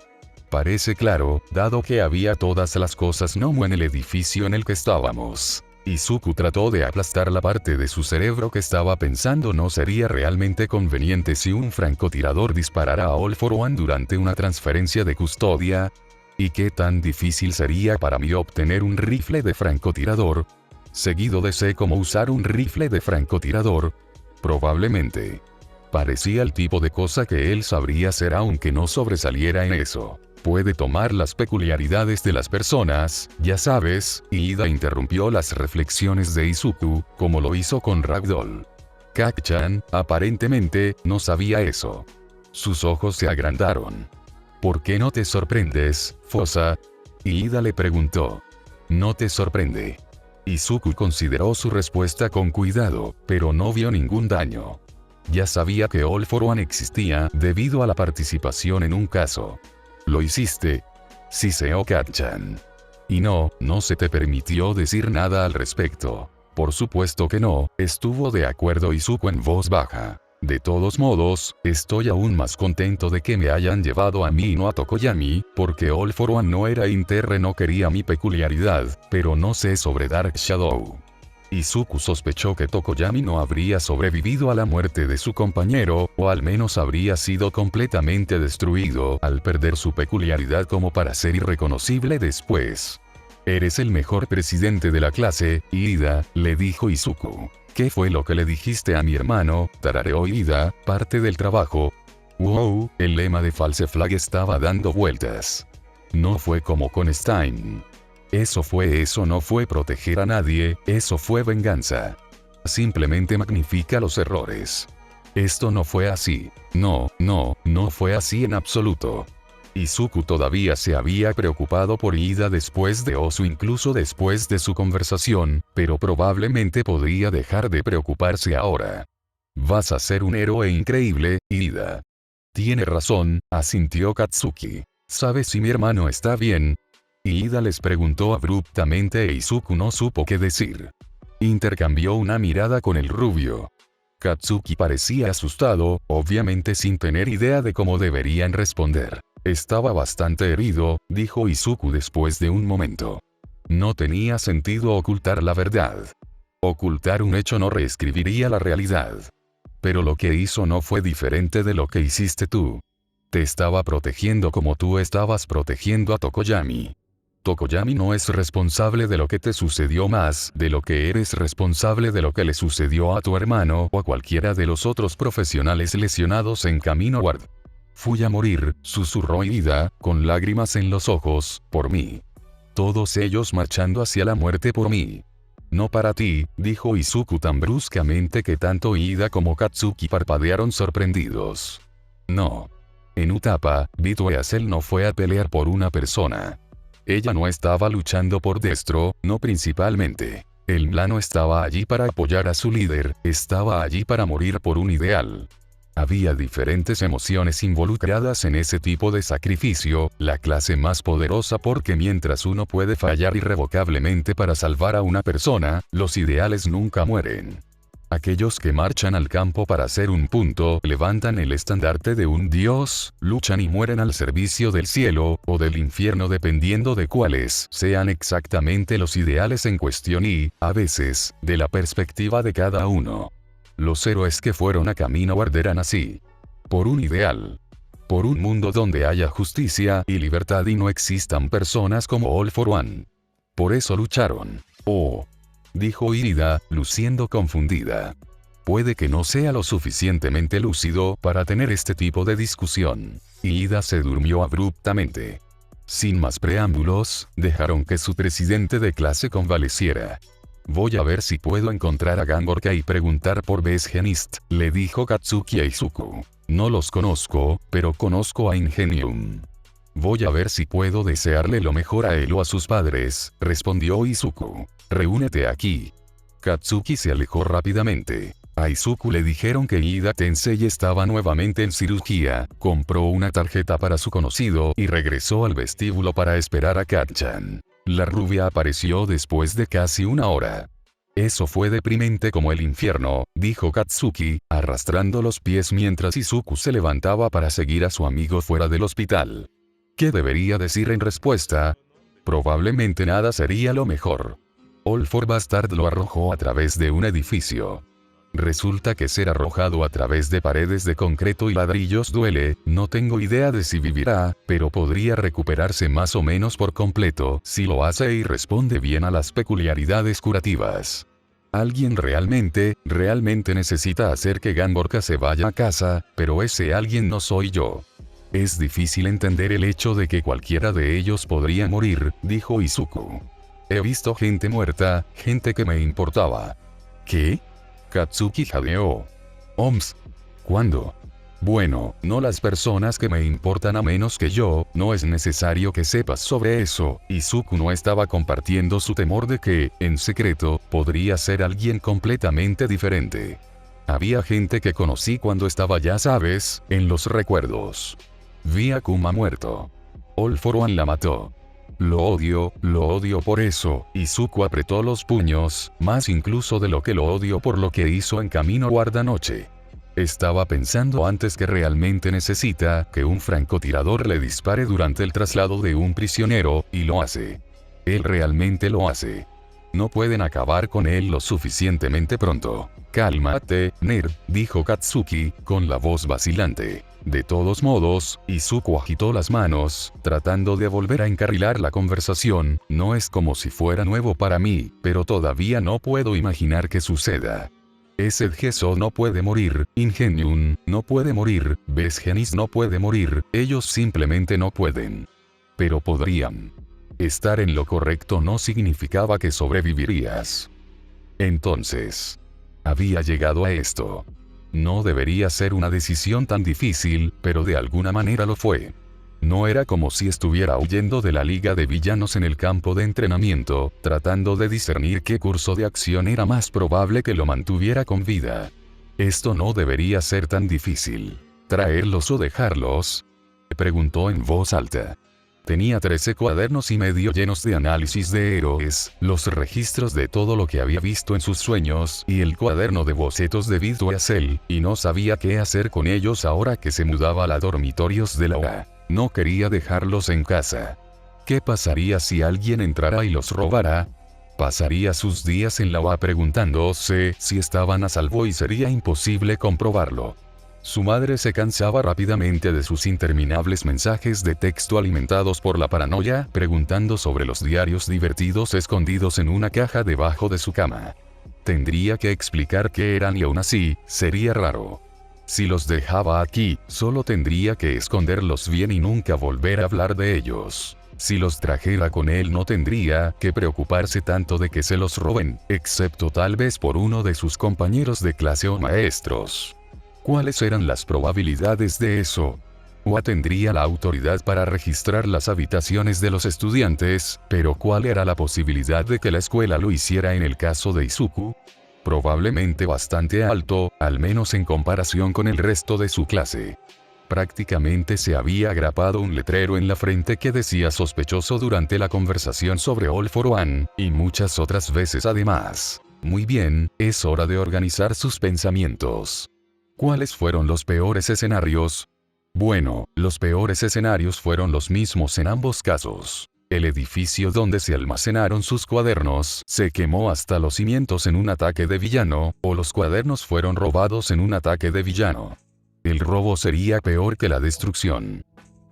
Speaker 1: Parece claro, dado que había todas las cosas no en el edificio en el que estábamos. Izuku trató de aplastar la parte de su cerebro que estaba pensando no sería realmente conveniente si un francotirador disparara a All for One durante una transferencia de custodia. ¿Y qué tan difícil sería para mí obtener un rifle de francotirador? Seguido de sé cómo usar un rifle de francotirador. Probablemente. Parecía el tipo de cosa que él sabría hacer aunque no sobresaliera en eso. Puede tomar las peculiaridades de las personas, ya sabes, y Ida interrumpió las reflexiones de Izuku, como lo hizo con Ragdoll. Kak-chan, aparentemente, no sabía eso. Sus ojos se agrandaron. ¿Por qué no te sorprendes, Fosa? Y Ida le preguntó. ¿No te sorprende? Izuku consideró su respuesta con cuidado, pero no vio ningún daño. Ya sabía que All for One existía debido a la participación en un caso. ¿Lo hiciste? Siseó Kak-chan. Y no se te permitió decir nada al respecto. Por supuesto que no, estuvo de acuerdo Izuku en voz baja. De todos modos, estoy aún más contento de que me hayan llevado a mí y no a Tokoyami, porque All for One no era interno, no quería mi peculiaridad, pero no sé sobre Dark Shadow. Izuku sospechó que Tokoyami no habría sobrevivido a la muerte de su compañero, o al menos habría sido completamente destruido al perder su peculiaridad como para ser irreconocible después. Eres el mejor presidente de la clase, Ida, le dijo Izuku. ¿Qué fue lo que le dijiste a mi hermano? Tarareó Ida, parte del trabajo. Wow, el lema de False Flag estaba dando vueltas. No fue como con Stein. Eso no fue proteger a nadie, eso fue venganza. Simplemente magnifica los errores. Esto no fue así. No fue así en absoluto. Izuku todavía se había preocupado por Ida después de Osu, incluso después de su conversación, pero probablemente podría dejar de preocuparse ahora. Vas a ser un héroe increíble, Ida. Tiene razón, asintió Katsuki. ¿Sabes si mi hermano está bien? Ida les preguntó abruptamente e Izuku no supo qué decir. Intercambió una mirada con el rubio. Katsuki parecía asustado, obviamente sin tener idea de cómo deberían responder. Estaba bastante herido, dijo Izuku después de un momento. No tenía sentido ocultar la verdad. Ocultar un hecho no reescribiría la realidad. Pero lo que hizo no fue diferente de lo que hiciste tú. Te estaba protegiendo como tú estabas protegiendo a Tokoyami. Tokoyami no es responsable de lo que te sucedió más de lo que eres responsable de lo que le sucedió a tu hermano o a cualquiera de los otros profesionales lesionados en Camino Ward. Fui a morir, susurró Ida, con lágrimas en los ojos, por mí. Todos ellos marchando hacia la muerte por mí. No para ti, dijo Izuku tan bruscamente que tanto Ida como Katsuki parpadearon sorprendidos. No. En Utapa, Bitue Asel no fue a pelear por una persona. Ella no estaba luchando por Destro, no principalmente. El plano estaba allí para apoyar a su líder, estaba allí para morir por un ideal. Había diferentes emociones involucradas en ese tipo de sacrificio, la clase más poderosa porque mientras uno puede fallar irrevocablemente para salvar a una persona, los ideales nunca mueren. Aquellos que marchan al campo para hacer un punto, levantan el estandarte de un dios, luchan y mueren al servicio del cielo, o del infierno dependiendo de cuáles sean exactamente los ideales en cuestión y, a veces, de la perspectiva de cada uno. Los héroes que fueron a Camino Ward eran así. Por un ideal. Por un mundo donde haya justicia y libertad y no existan personas como All for One. Por eso lucharon. Oh. Dijo Ida, luciendo confundida. Puede que no sea lo suficientemente lúcido para tener este tipo de discusión. Ida se durmió abruptamente. Sin más preámbulos, dejaron que su presidente de clase convaleciera. Voy a ver si puedo encontrar a Gamborka y preguntar por Besgenist, le dijo Katsuki a Izuku. No los conozco, pero conozco a Ingenium. Voy a ver si puedo desearle lo mejor a él o a sus padres, respondió Izuku. Reúnete aquí. Katsuki se alejó rápidamente. A Izuku le dijeron que Ida Tensei estaba nuevamente en cirugía, compró una tarjeta para su conocido y regresó al vestíbulo para esperar a Kak-chan. La rubia apareció después de casi una hora. Eso fue deprimente como el infierno, dijo Katsuki, arrastrando los pies mientras Izuku se levantaba para seguir a su amigo fuera del hospital. ¿Qué debería decir en respuesta? Probablemente nada sería lo mejor. All for Bastard lo arrojó a través de un edificio. Resulta que ser arrojado a través de paredes de concreto y ladrillos duele, no tengo idea de si vivirá, pero podría recuperarse más o menos por completo si lo hace y responde bien a las peculiaridades curativas. Alguien realmente necesita hacer que Gamborca se vaya a casa, pero ese alguien no soy yo. Es difícil entender el hecho de que cualquiera de ellos podría morir, dijo Izuku. He visto gente muerta, gente que me importaba. ¿Qué? Katsuki jadeó. ¿Cuándo? Bueno, no las personas que me importan a menos que yo, no es necesario que sepas sobre eso. Izuku no estaba compartiendo su temor de que, en secreto, podría ser alguien completamente diferente. Había gente que conocí cuando estaba, ya sabes, en los recuerdos. Vi a Kuma muerto. All for One la mató. Lo odio por eso. Izuku apretó los puños, más incluso de lo que lo odio por lo que hizo en Camino Guardanoche. Estaba pensando antes que realmente necesita que un francotirador le dispare durante el traslado de un prisionero, y lo hace. Él realmente lo hace. No pueden acabar con él lo suficientemente pronto. Cálmate, nerd, dijo Katsuki, con la voz vacilante. De todos modos, Izuku agitó las manos, tratando de volver a encarrilar la conversación. No es como si fuera nuevo para mí, pero todavía no puedo imaginar que suceda. Ese Gesso no puede morir, Ingenium no puede morir, Vesgenis no puede morir, ellos simplemente no pueden. Pero podrían. Estar en lo correcto no significaba que sobrevivirías. Entonces, había llegado a esto. No debería ser una decisión tan difícil, pero de alguna manera lo fue. No era como si estuviera huyendo de la liga de villanos en el campo de entrenamiento, tratando de discernir qué curso de acción era más probable que lo mantuviera con vida. Esto no debería ser tan difícil. ¿Traerlos o dejarlos? Preguntó en voz alta. Tenía 13 cuadernos y medio llenos de análisis de héroes, los registros de todo lo que había visto en sus sueños y el cuaderno de bocetos de Vidwasel, y no sabía qué hacer con ellos ahora que se mudaba a los dormitorios de la UA. No quería dejarlos en casa. ¿Qué pasaría si alguien entrara y los robara? Pasaría sus días en la UA preguntándose si estaban a salvo y sería imposible comprobarlo. Su madre se cansaba rápidamente de sus interminables mensajes de texto alimentados por la paranoia, preguntando sobre los diarios divertidos escondidos en una caja debajo de su cama. Tendría que explicar qué eran y aún así, sería raro. Si los dejaba aquí, solo tendría que esconderlos bien y nunca volver a hablar de ellos. Si los trajera con él no tendría que preocuparse tanto de que se los roben, excepto tal vez por uno de sus compañeros de clase o maestros. ¿Cuáles eran las probabilidades de eso? UA tendría la autoridad para registrar las habitaciones de los estudiantes, pero ¿cuál era la posibilidad de que la escuela lo hiciera en el caso de Izuku? Probablemente bastante alto, al menos en comparación con el resto de su clase. Prácticamente se había grapado un letrero en la frente que decía sospechoso durante la conversación sobre All for One, y muchas otras veces además. Muy bien, es hora de organizar sus pensamientos. ¿Cuáles fueron los peores escenarios? Bueno, los peores escenarios fueron los mismos en ambos casos. El edificio donde se almacenaron sus cuadernos se quemó hasta los cimientos en un ataque de villano, o los cuadernos fueron robados en un ataque de villano. El robo sería peor que la destrucción.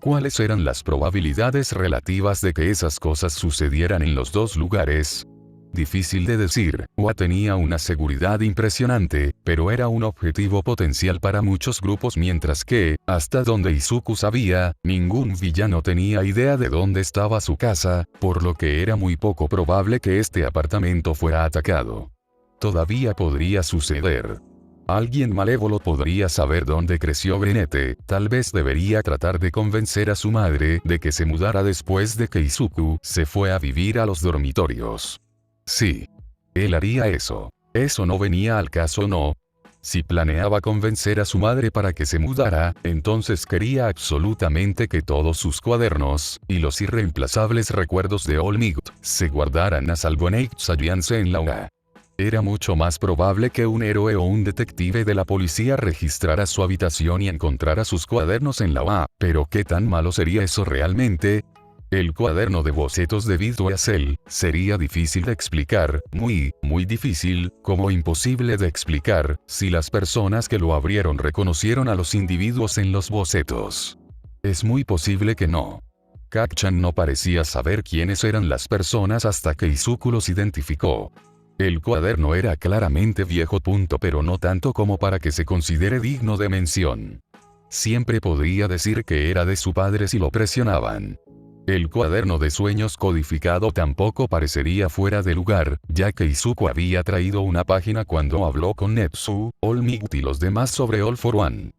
Speaker 1: ¿Cuáles eran las probabilidades relativas de que esas cosas sucedieran en los dos lugares? Difícil de decir. UA tenía una seguridad impresionante, pero era un objetivo potencial para muchos grupos, mientras que, hasta donde Izuku sabía, ningún villano tenía idea de dónde estaba su casa, por lo que era muy poco probable que este apartamento fuera atacado. Todavía podría suceder. Alguien malévolo podría saber dónde creció Bennett, tal vez debería tratar de convencer a su madre de que se mudara después de que Izuku se fue a vivir a los dormitorios. Sí. Él haría eso. Eso no venía al caso, no. Si planeaba convencer a su madre para que se mudara, entonces quería absolutamente que todos sus cuadernos, y los irreemplazables recuerdos de All Might, se guardaran a salvo en Alliance en la UA. Era mucho más probable que un héroe o un detective de la policía registrara su habitación y encontrara sus cuadernos en la UA, pero ¿qué tan malo sería eso realmente? El cuaderno de bocetos de Bidwasel sería difícil de explicar, muy difícil, como imposible de explicar, si las personas que lo abrieron reconocieron a los individuos en los bocetos. Es muy posible que no. Kak-chan no parecía saber quiénes eran las personas hasta que Izuku los identificó. El cuaderno era claramente viejo, pero no tanto como para que se considere digno de mención. Siempre podría decir que era de su padre si lo presionaban. El cuaderno de sueños codificado tampoco parecería fuera de lugar, ya que Izuku había traído una página cuando habló con Netsu, All Might y los demás sobre All for One.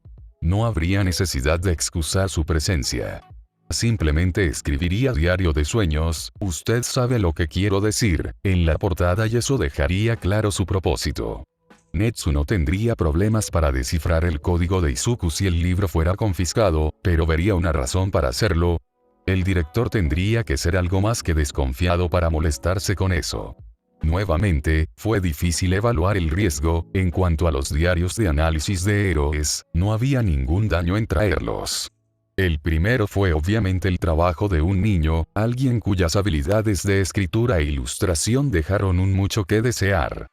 Speaker 1: No habría necesidad de excusar su presencia. Simplemente escribiría diario de sueños, usted sabe lo que quiero decir, en la portada y eso dejaría claro su propósito. Netsu no tendría problemas para descifrar el código de Izuku si el libro fuera confiscado, pero vería una razón para hacerlo. El director tendría que ser algo más que desconfiado para molestarse con eso. Nuevamente, fue difícil evaluar el riesgo, en cuanto a los diarios de análisis de héroes, no había ningún daño en traerlos. El primero fue obviamente el trabajo de un niño, alguien cuyas habilidades de escritura e ilustración dejaron un mucho que desear.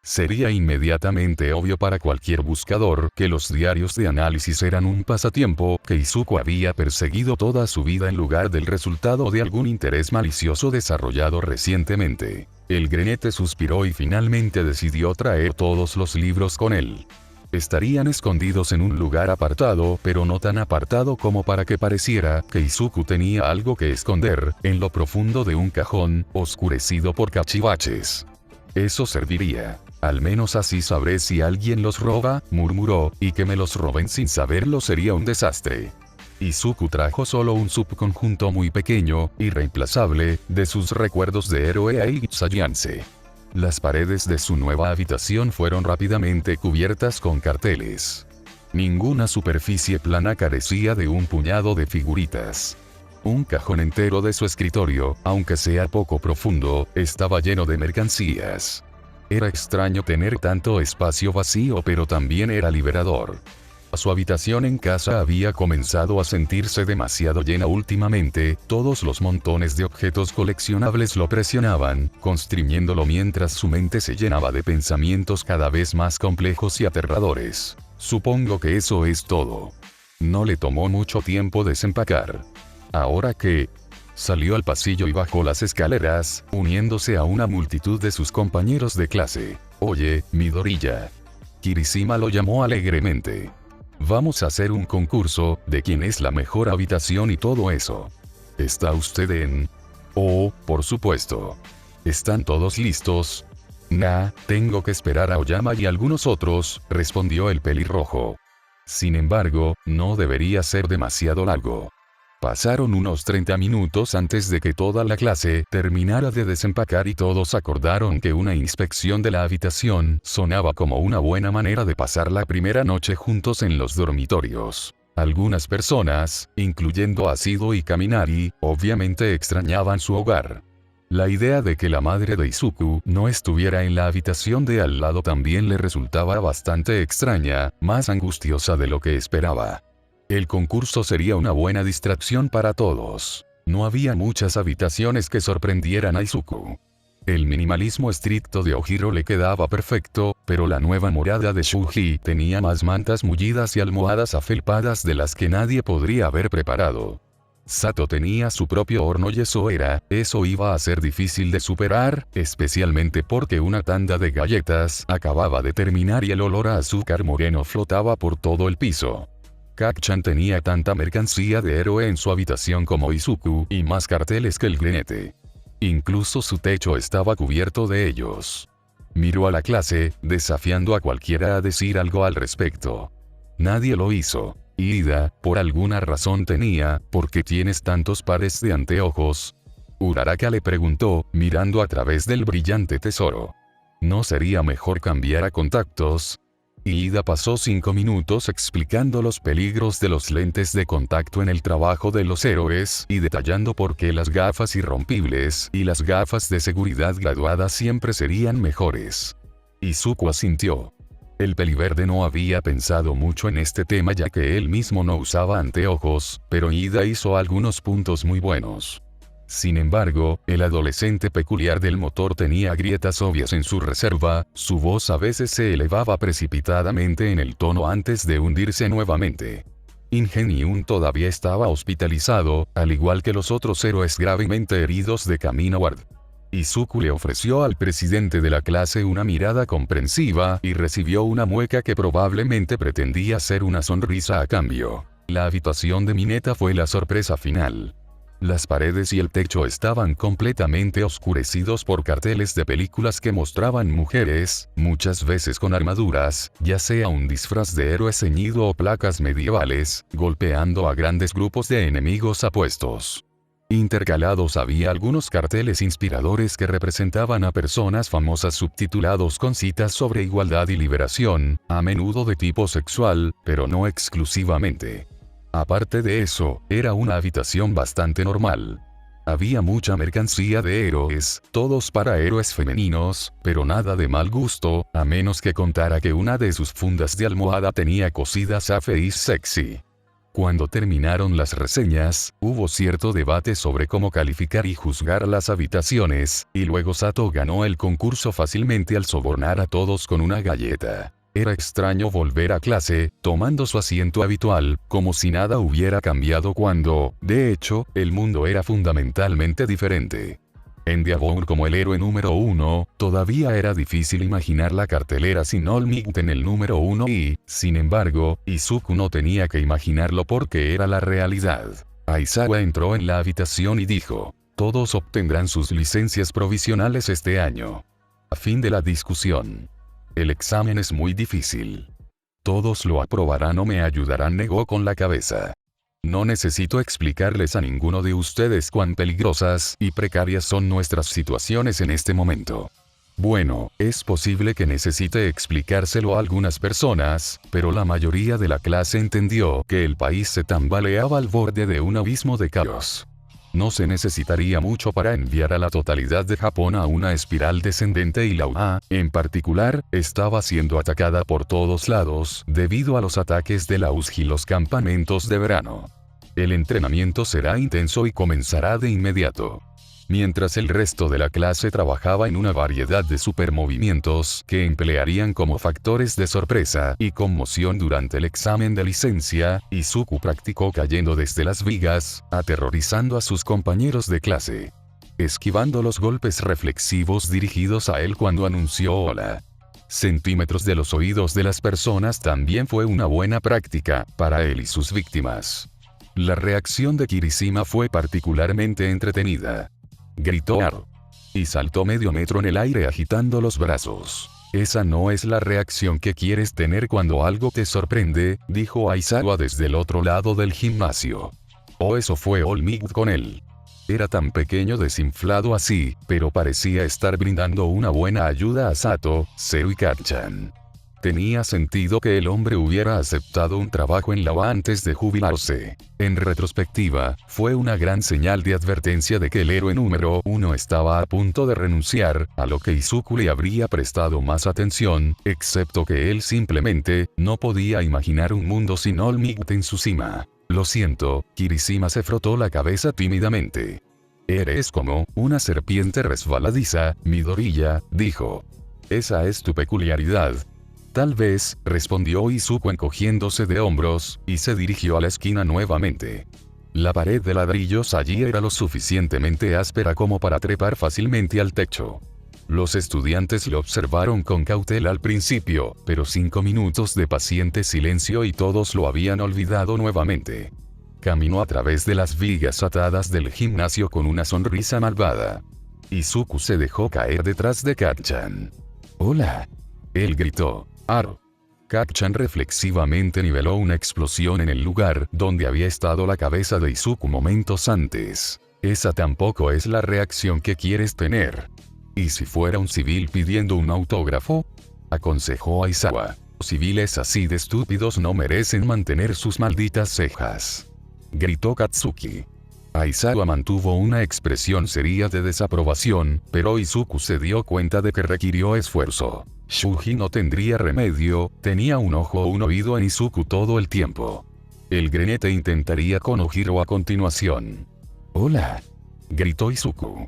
Speaker 1: Sería inmediatamente obvio para cualquier buscador que los diarios de análisis eran un pasatiempo que Izuku había perseguido toda su vida en lugar del resultado de algún interés malicioso desarrollado recientemente. El grenete suspiró y finalmente decidió traer todos los libros con él. Estarían escondidos en un lugar apartado, pero no tan apartado como para que pareciera que Izuku tenía algo que esconder, en lo profundo de un cajón, oscurecido por cachivaches. Eso serviría. Al menos así sabré si alguien los roba, murmuró, y que me los roben sin saberlo sería un desastre. Izuku trajo solo un subconjunto muy pequeño, irreemplazable, de sus recuerdos de héroe e Sayanse. Las paredes de su nueva habitación fueron rápidamente cubiertas con carteles. Ninguna superficie plana carecía de un puñado de figuritas. Un cajón entero de su escritorio, aunque sea poco profundo, estaba lleno de mercancías. Era extraño tener tanto espacio vacío, pero también era liberador. Su habitación en casa había comenzado a sentirse demasiado llena últimamente, todos los montones de objetos coleccionables lo presionaban, constriñéndolo mientras su mente se llenaba de pensamientos cada vez más complejos y aterradores. Supongo que eso es todo. No le tomó mucho tiempo desempacar. Ahora que... Salió al pasillo y bajó las escaleras, uniéndose a una multitud de sus compañeros de clase. Oye, Midoriya. Kirishima lo llamó alegremente. Vamos a hacer un concurso, de quién es la mejor habitación y todo eso. ¿Está usted en? Oh, por supuesto. ¿Están todos listos? Tengo que esperar a Oyama y algunos otros, respondió el pelirrojo. Sin embargo, no debería ser demasiado largo. Pasaron unos 30 minutos antes de que toda la clase terminara de desempacar y todos acordaron que una inspección de la habitación sonaba como una buena manera de pasar la primera noche juntos en los dormitorios. Algunas personas, incluyendo a Shido y Kaminari, obviamente extrañaban su hogar. La idea de que la madre de Izuku no estuviera en la habitación de al lado también le resultaba bastante extraña, más angustiosa de lo que esperaba. El concurso sería una buena distracción para todos. No había muchas habitaciones que sorprendieran a Izuku. El minimalismo estricto de Ojiro le quedaba perfecto, pero la nueva morada de Shuji tenía más mantas mullidas y almohadas afelpadas de las que nadie podría haber preparado. Sato tenía su propio horno y eso iba a ser difícil de superar, especialmente porque una tanda de galletas acababa de terminar y el olor a azúcar moreno flotaba por todo el piso. Kak-chan tenía tanta mercancía de héroe en su habitación como Izuku y más carteles que el grenete. Incluso su techo estaba cubierto de ellos. Miró a la clase, desafiando a cualquiera a decir algo al respecto. Nadie lo hizo. Ida, por alguna razón tenía, ¿por qué tienes tantos pares de anteojos? Uraraka le preguntó, mirando a través del brillante tesoro. ¿No sería mejor cambiar a contactos? Ida pasó 5 minutos explicando los peligros de los lentes de contacto en el trabajo de los héroes y detallando por qué las gafas irrompibles y las gafas de seguridad graduadas siempre serían mejores. Izuku asintió. El peliverde no había pensado mucho en este tema ya que él mismo no usaba anteojos, pero Ida hizo algunos puntos muy buenos. Sin embargo, el adolescente peculiar del motor tenía grietas obvias en su reserva, su voz a veces se elevaba precipitadamente en el tono antes de hundirse nuevamente. Ingenium todavía estaba hospitalizado, al igual que los otros héroes gravemente heridos de Kaminaward. Izuku le ofreció al presidente de la clase una mirada comprensiva y recibió una mueca que probablemente pretendía ser una sonrisa a cambio. La habitación de Mineta fue la sorpresa final. Las paredes y el techo estaban completamente oscurecidos por carteles de películas que mostraban mujeres, muchas veces con armaduras, ya sea un disfraz de héroe ceñido o placas medievales, golpeando a grandes grupos de enemigos apuestos. Intercalados había algunos carteles inspiradores que representaban a personas famosas subtitulados con citas sobre igualdad y liberación, a menudo de tipo sexual, pero no exclusivamente. Aparte de eso, era una habitación bastante normal. Había mucha mercancía de héroes, todos para héroes femeninos, pero nada de mal gusto, a menos que contara que una de sus fundas de almohada tenía cosidas a face sexy. Cuando terminaron las reseñas, hubo cierto debate sobre cómo calificar y juzgar las habitaciones, y luego Sato ganó el concurso fácilmente al sobornar a todos con una galleta. Era extraño volver a clase, tomando su asiento habitual, como si nada hubiera cambiado cuando, de hecho, el mundo era fundamentalmente diferente. En Diablo como el héroe número 1, todavía era difícil imaginar la cartelera sin All Might en el número 1 y, sin embargo, Izuku no tenía que imaginarlo porque era la realidad. Aizawa entró en la habitación y dijo, todos obtendrán sus licencias provisionales este año. A fin de la discusión. El examen es muy difícil. Todos lo aprobarán o me ayudarán, negó con la cabeza. No necesito explicarles a ninguno de ustedes cuán peligrosas y precarias son nuestras situaciones en este momento. Bueno, es posible que necesite explicárselo a algunas personas, pero la mayoría de la clase entendió que el país se tambaleaba al borde de un abismo de caos. No se necesitaría mucho para enviar a la totalidad de Japón a una espiral descendente y la UA, en particular, estaba siendo atacada por todos lados debido a los ataques de la USG y los campamentos de verano. El entrenamiento será intenso y comenzará de inmediato. Mientras el resto de la clase trabajaba en una variedad de supermovimientos que emplearían como factores de sorpresa y conmoción durante el examen de licencia, Izuku practicó cayendo desde las vigas, aterrorizando a sus compañeros de clase. Esquivando los golpes reflexivos dirigidos a él cuando anunció hola. Centímetros de los oídos de las personas también fue una buena práctica para él y sus víctimas. La reacción de Kirishima fue particularmente entretenida. Gritó Aro. Y saltó medio metro en el aire agitando los brazos. Esa no es la reacción que quieres tener cuando algo te sorprende, dijo Aizawa desde el otro lado del gimnasio. Oh, eso fue All Might con él. Era tan pequeño desinflado así, pero parecía estar brindando una buena ayuda a Sato, Zero y Kacchan. Tenía sentido que el hombre hubiera aceptado un trabajo en la UA antes de jubilarse. En retrospectiva, fue una gran señal de advertencia de que el héroe número 1 estaba a punto de renunciar, a lo que Izuku le habría prestado más atención, excepto que él simplemente no podía imaginar un mundo sin All Might en su cima. Lo siento, Kirishima se frotó la cabeza tímidamente. Eres como una serpiente resbaladiza, Midoriya, dijo. Esa es tu peculiaridad. Tal vez, respondió Izuku encogiéndose de hombros, y se dirigió a la esquina nuevamente. La pared de ladrillos allí era lo suficientemente áspera como para trepar fácilmente al techo. Los estudiantes lo observaron con cautela al principio, pero 5 minutos de paciente silencio y todos lo habían olvidado nuevamente. Caminó a través de las vigas atadas del gimnasio con una sonrisa malvada. Izuku se dejó caer detrás de Kacchan. «Hola». Él gritó. Aro. Kacchan reflexivamente niveló una explosión en el lugar donde había estado la cabeza de Izuku momentos antes. Esa tampoco es la reacción que quieres tener. ¿Y si fuera un civil pidiendo un autógrafo? Aconsejó Aizawa. Los civiles así de estúpidos no merecen mantener sus malditas cejas. Gritó Katsuki. Aizawa mantuvo una expresión seria de desaprobación, pero Izuku se dio cuenta de que requirió esfuerzo. Shuji no tendría remedio, tenía un ojo o un oído en Izuku todo el tiempo. El granete intentaría con Ojiro a continuación. «¡Hola!», gritó Izuku.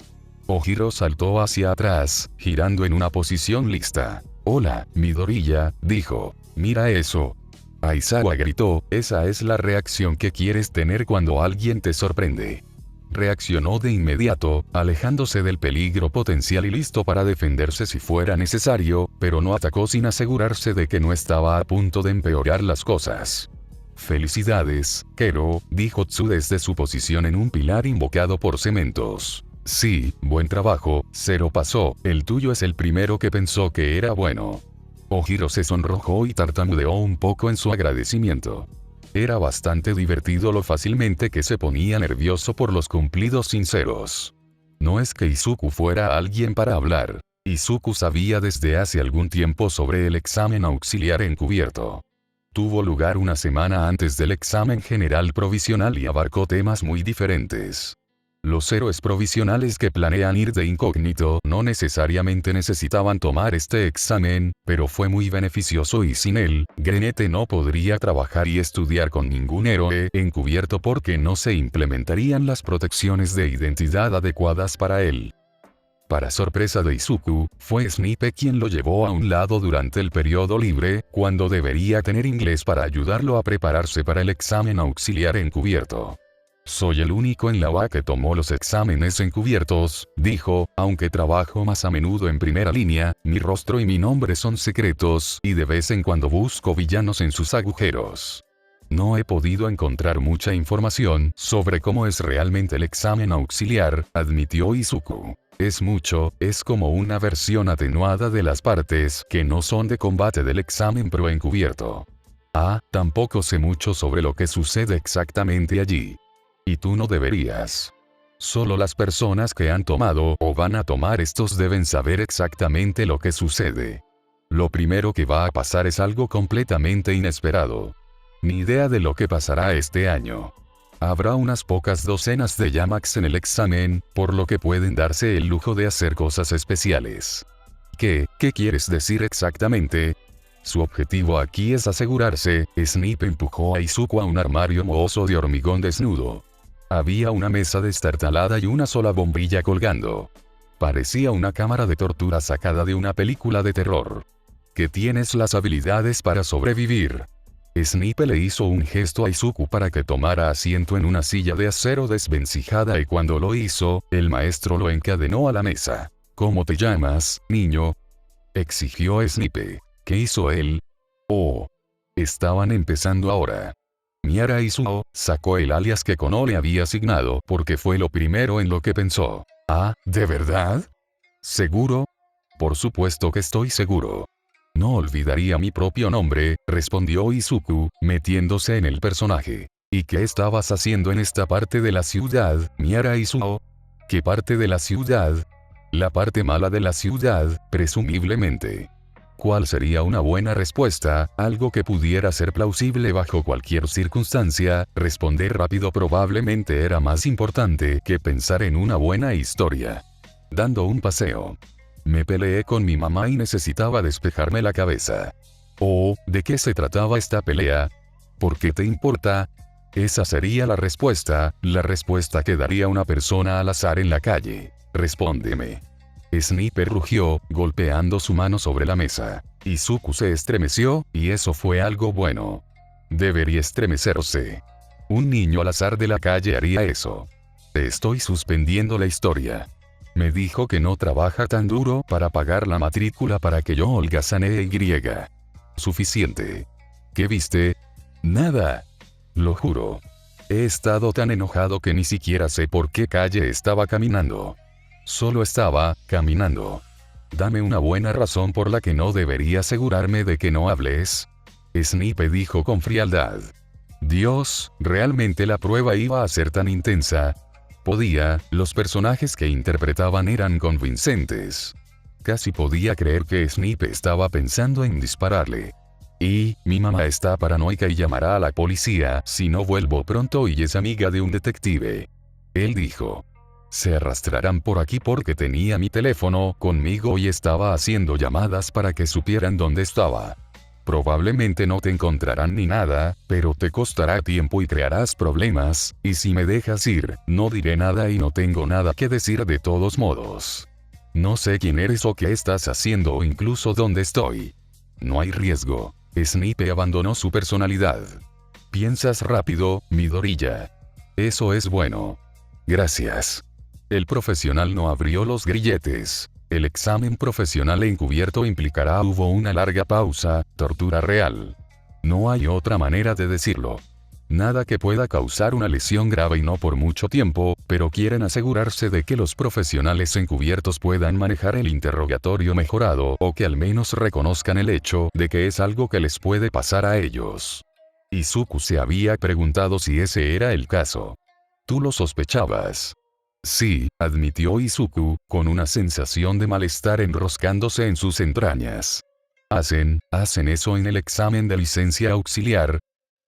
Speaker 1: Ojiro saltó hacia atrás, girando en una posición lista. «Hola, Midoriya», dijo. «Mira eso». Aizawa gritó, «Esa es la reacción que quieres tener cuando alguien te sorprende». Reaccionó de inmediato, alejándose del peligro potencial y listo para defenderse si fuera necesario, pero no atacó sin asegurarse de que no estaba a punto de empeorar las cosas. «Felicidades, Kero», dijo Tsu desde su posición en un pilar invocado por cementos. «Sí, buen trabajo, Zero pasó, el tuyo es el primero que pensó que era bueno». Ojiro se sonrojó y tartamudeó un poco en su agradecimiento. Era bastante divertido lo fácilmente que se ponía nervioso por los cumplidos sinceros. No es que Izuku fuera alguien para hablar. Izuku sabía desde hace algún tiempo sobre el examen auxiliar encubierto. Tuvo lugar una semana antes del examen general provisional y abarcó temas muy diferentes. Los héroes provisionales que planean ir de incógnito no necesariamente necesitaban tomar este examen, pero fue muy beneficioso y sin él, Granete no podría trabajar y estudiar con ningún héroe encubierto porque no se implementarían las protecciones de identidad adecuadas para él. Para sorpresa de Izuku, fue Snipe quien lo llevó a un lado durante el periodo libre, cuando debería tener inglés para ayudarlo a prepararse para el examen auxiliar encubierto. «Soy el único en la UA que tomó los exámenes encubiertos», dijo, «aunque trabajo más a menudo en primera línea, mi rostro y mi nombre son secretos y de vez en cuando busco villanos en sus agujeros. No he podido encontrar mucha información sobre cómo es realmente el examen auxiliar», admitió Izuku. Es como una versión atenuada de las partes que no son de combate del examen pro encubierto. Tampoco sé mucho sobre lo que sucede exactamente allí. Y tú no deberías. Solo las personas que han tomado o van a tomar estos deben saber exactamente lo que sucede. Lo primero que va a pasar es algo completamente inesperado. Ni idea de lo que pasará este año. Habrá unas pocas docenas de Yamax en el examen, por lo que pueden darse el lujo de hacer cosas especiales. ¿Qué quieres decir exactamente? Su objetivo aquí es asegurarse. Snipe empujó a Izuku a un armario mohoso de hormigón desnudo. Había una mesa destartalada y una sola bombilla colgando. Parecía una cámara de tortura sacada de una película de terror. «¿Que tienes las habilidades para sobrevivir?» Snipe le hizo un gesto a Izuku para que tomara asiento en una silla de acero desvencijada y cuando lo hizo, el maestro lo encadenó a la mesa. «¿Cómo te llamas, niño?», exigió Snipe. ¿Qué hizo él? Oh. Estaban empezando ahora. Miara Izuo sacó el alias que Kono le había asignado porque fue lo primero en lo que pensó. ¿De verdad? ¿Seguro? Por supuesto que estoy seguro. No olvidaría mi propio nombre, respondió Izuku, metiéndose en el personaje. ¿Y qué estabas haciendo en esta parte de la ciudad, Miara Izuo? ¿Qué parte de la ciudad? La parte mala de la ciudad, presumiblemente. ¿Cuál sería una buena respuesta? Algo que pudiera ser plausible bajo cualquier circunstancia. Responder rápido probablemente era más importante que pensar en una buena historia. Dando un paseo. Me peleé con mi mamá y necesitaba despejarme la cabeza. ¿De qué se trataba esta pelea? ¿Por qué te importa? Esa sería la respuesta que daría una persona al azar en la calle. Respóndeme. Snipe rugió, golpeando su mano sobre la mesa. Izuku se estremeció, y eso fue algo bueno. Debería estremecerse. Un niño al azar de la calle haría eso. Te estoy suspendiendo la historia. Me dijo que no trabaja tan duro para pagar la matrícula para que yo holgazaneé Y. Suficiente. ¿Qué viste? Nada. Lo juro. He estado tan enojado que ni siquiera sé por qué calle estaba caminando. Solo estaba caminando. Dame una buena razón por la que no debería asegurarme de que no hables. Snipe dijo con frialdad. Dios, realmente la prueba iba a ser tan intensa. Los personajes que interpretaban eran convincentes. Casi podía creer que Snipe estaba pensando en dispararle. Y, mi mamá está paranoica y llamará a la policía si no vuelvo pronto y es amiga de un detective. Él dijo. Se arrastrarán por aquí porque tenía mi teléfono conmigo y estaba haciendo llamadas para que supieran dónde estaba. Probablemente no te encontrarán ni nada, pero te costará tiempo y crearás problemas, y si me dejas ir, no diré nada y no tengo nada que decir de todos modos. No sé quién eres o qué estás haciendo o incluso dónde estoy. No hay riesgo. Snipe abandonó su personalidad. Piensas rápido, Midoriya. Eso es bueno. Gracias. El profesional no abrió los grilletes. El examen profesional encubierto implicará hubo una larga pausa, tortura real. No hay otra manera de decirlo. Nada que pueda causar una lesión grave y no por mucho tiempo, pero quieren asegurarse de que los profesionales encubiertos puedan manejar el interrogatorio mejorado o que al menos reconozcan el hecho de que es algo que les puede pasar a ellos. Izuku se había preguntado si ese era el caso. ¿Tú lo sospechabas? Sí, admitió Izuku, con una sensación de malestar enroscándose en sus entrañas. ¿Hacen eso en el examen de licencia auxiliar?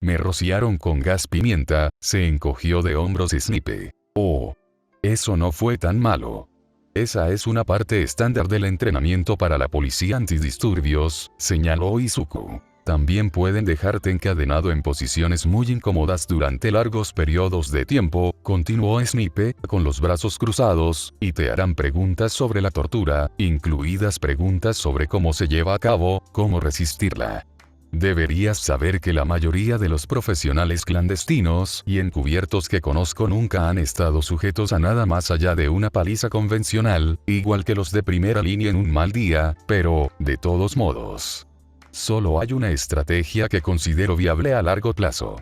Speaker 1: Me rociaron con gas pimienta, se encogió de hombros Snipe. Oh. Eso no fue tan malo. Esa es una parte estándar del entrenamiento para la policía antidisturbios, señaló Izuku. También pueden dejarte encadenado en posiciones muy incómodas durante largos periodos de tiempo, continuó Snipe, con los brazos cruzados, y te harán preguntas sobre la tortura, incluidas preguntas sobre cómo se lleva a cabo, cómo resistirla. Deberías saber que la mayoría de los profesionales clandestinos y encubiertos que conozco nunca han estado sujetos a nada más allá de una paliza convencional, igual que los de primera línea en un mal día, pero, de todos modos. Solo hay una estrategia que considero viable a largo plazo.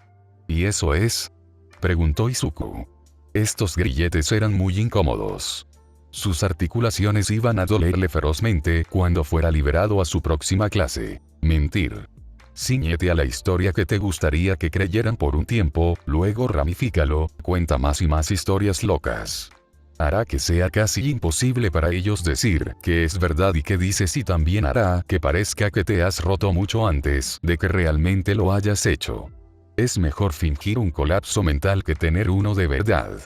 Speaker 1: ¿Y eso es? Preguntó Izuku. Estos grilletes eran muy incómodos. Sus articulaciones iban a dolerle ferozmente cuando fuera liberado a su próxima clase. Mentir. Cíñete a la historia que te gustaría que creyeran por un tiempo, luego ramifícalo, cuenta más y más historias locas. Hará que sea casi imposible para ellos decir que es verdad y que dices y también hará que parezca que te has roto mucho antes de que realmente lo hayas hecho. Es mejor fingir un colapso mental que tener uno de verdad.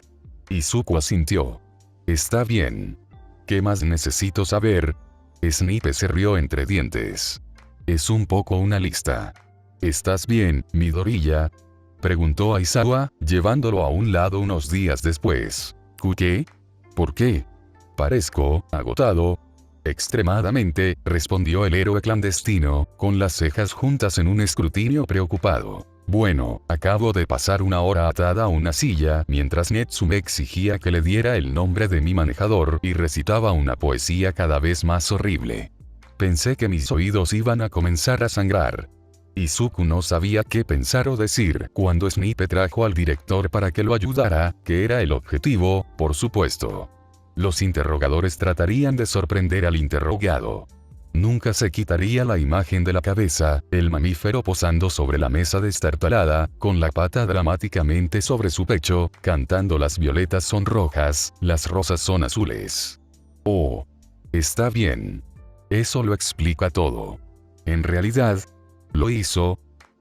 Speaker 1: Izuku asintió. Está bien. ¿Qué más necesito saber? Snipe se rió entre dientes. Es un poco una lista. ¿Estás bien, Midoriya? Preguntó Aizawa, llevándolo a un lado unos días después. ¿Qué? ¿Por qué? Parezco agotado. Extremadamente, respondió el héroe clandestino, con las cejas juntas en un escrutinio preocupado. Bueno, acabo de pasar una hora atada a una silla mientras Netsume exigía que le diera el nombre de mi manejador y recitaba una poesía cada vez más horrible. Pensé que mis oídos iban a comenzar a sangrar. Izuku no sabía qué pensar o decir cuando Snipe trajo al director para que lo ayudara, que era el objetivo, por supuesto. Los interrogadores tratarían de sorprender al interrogado. Nunca se quitaría la imagen de la cabeza, el mamífero posando sobre la mesa destartalada, con la pata dramáticamente sobre su pecho, cantando las violetas son rojas, las rosas son azules. Oh. Está bien. Eso lo explica todo. En realidad, lo hizo,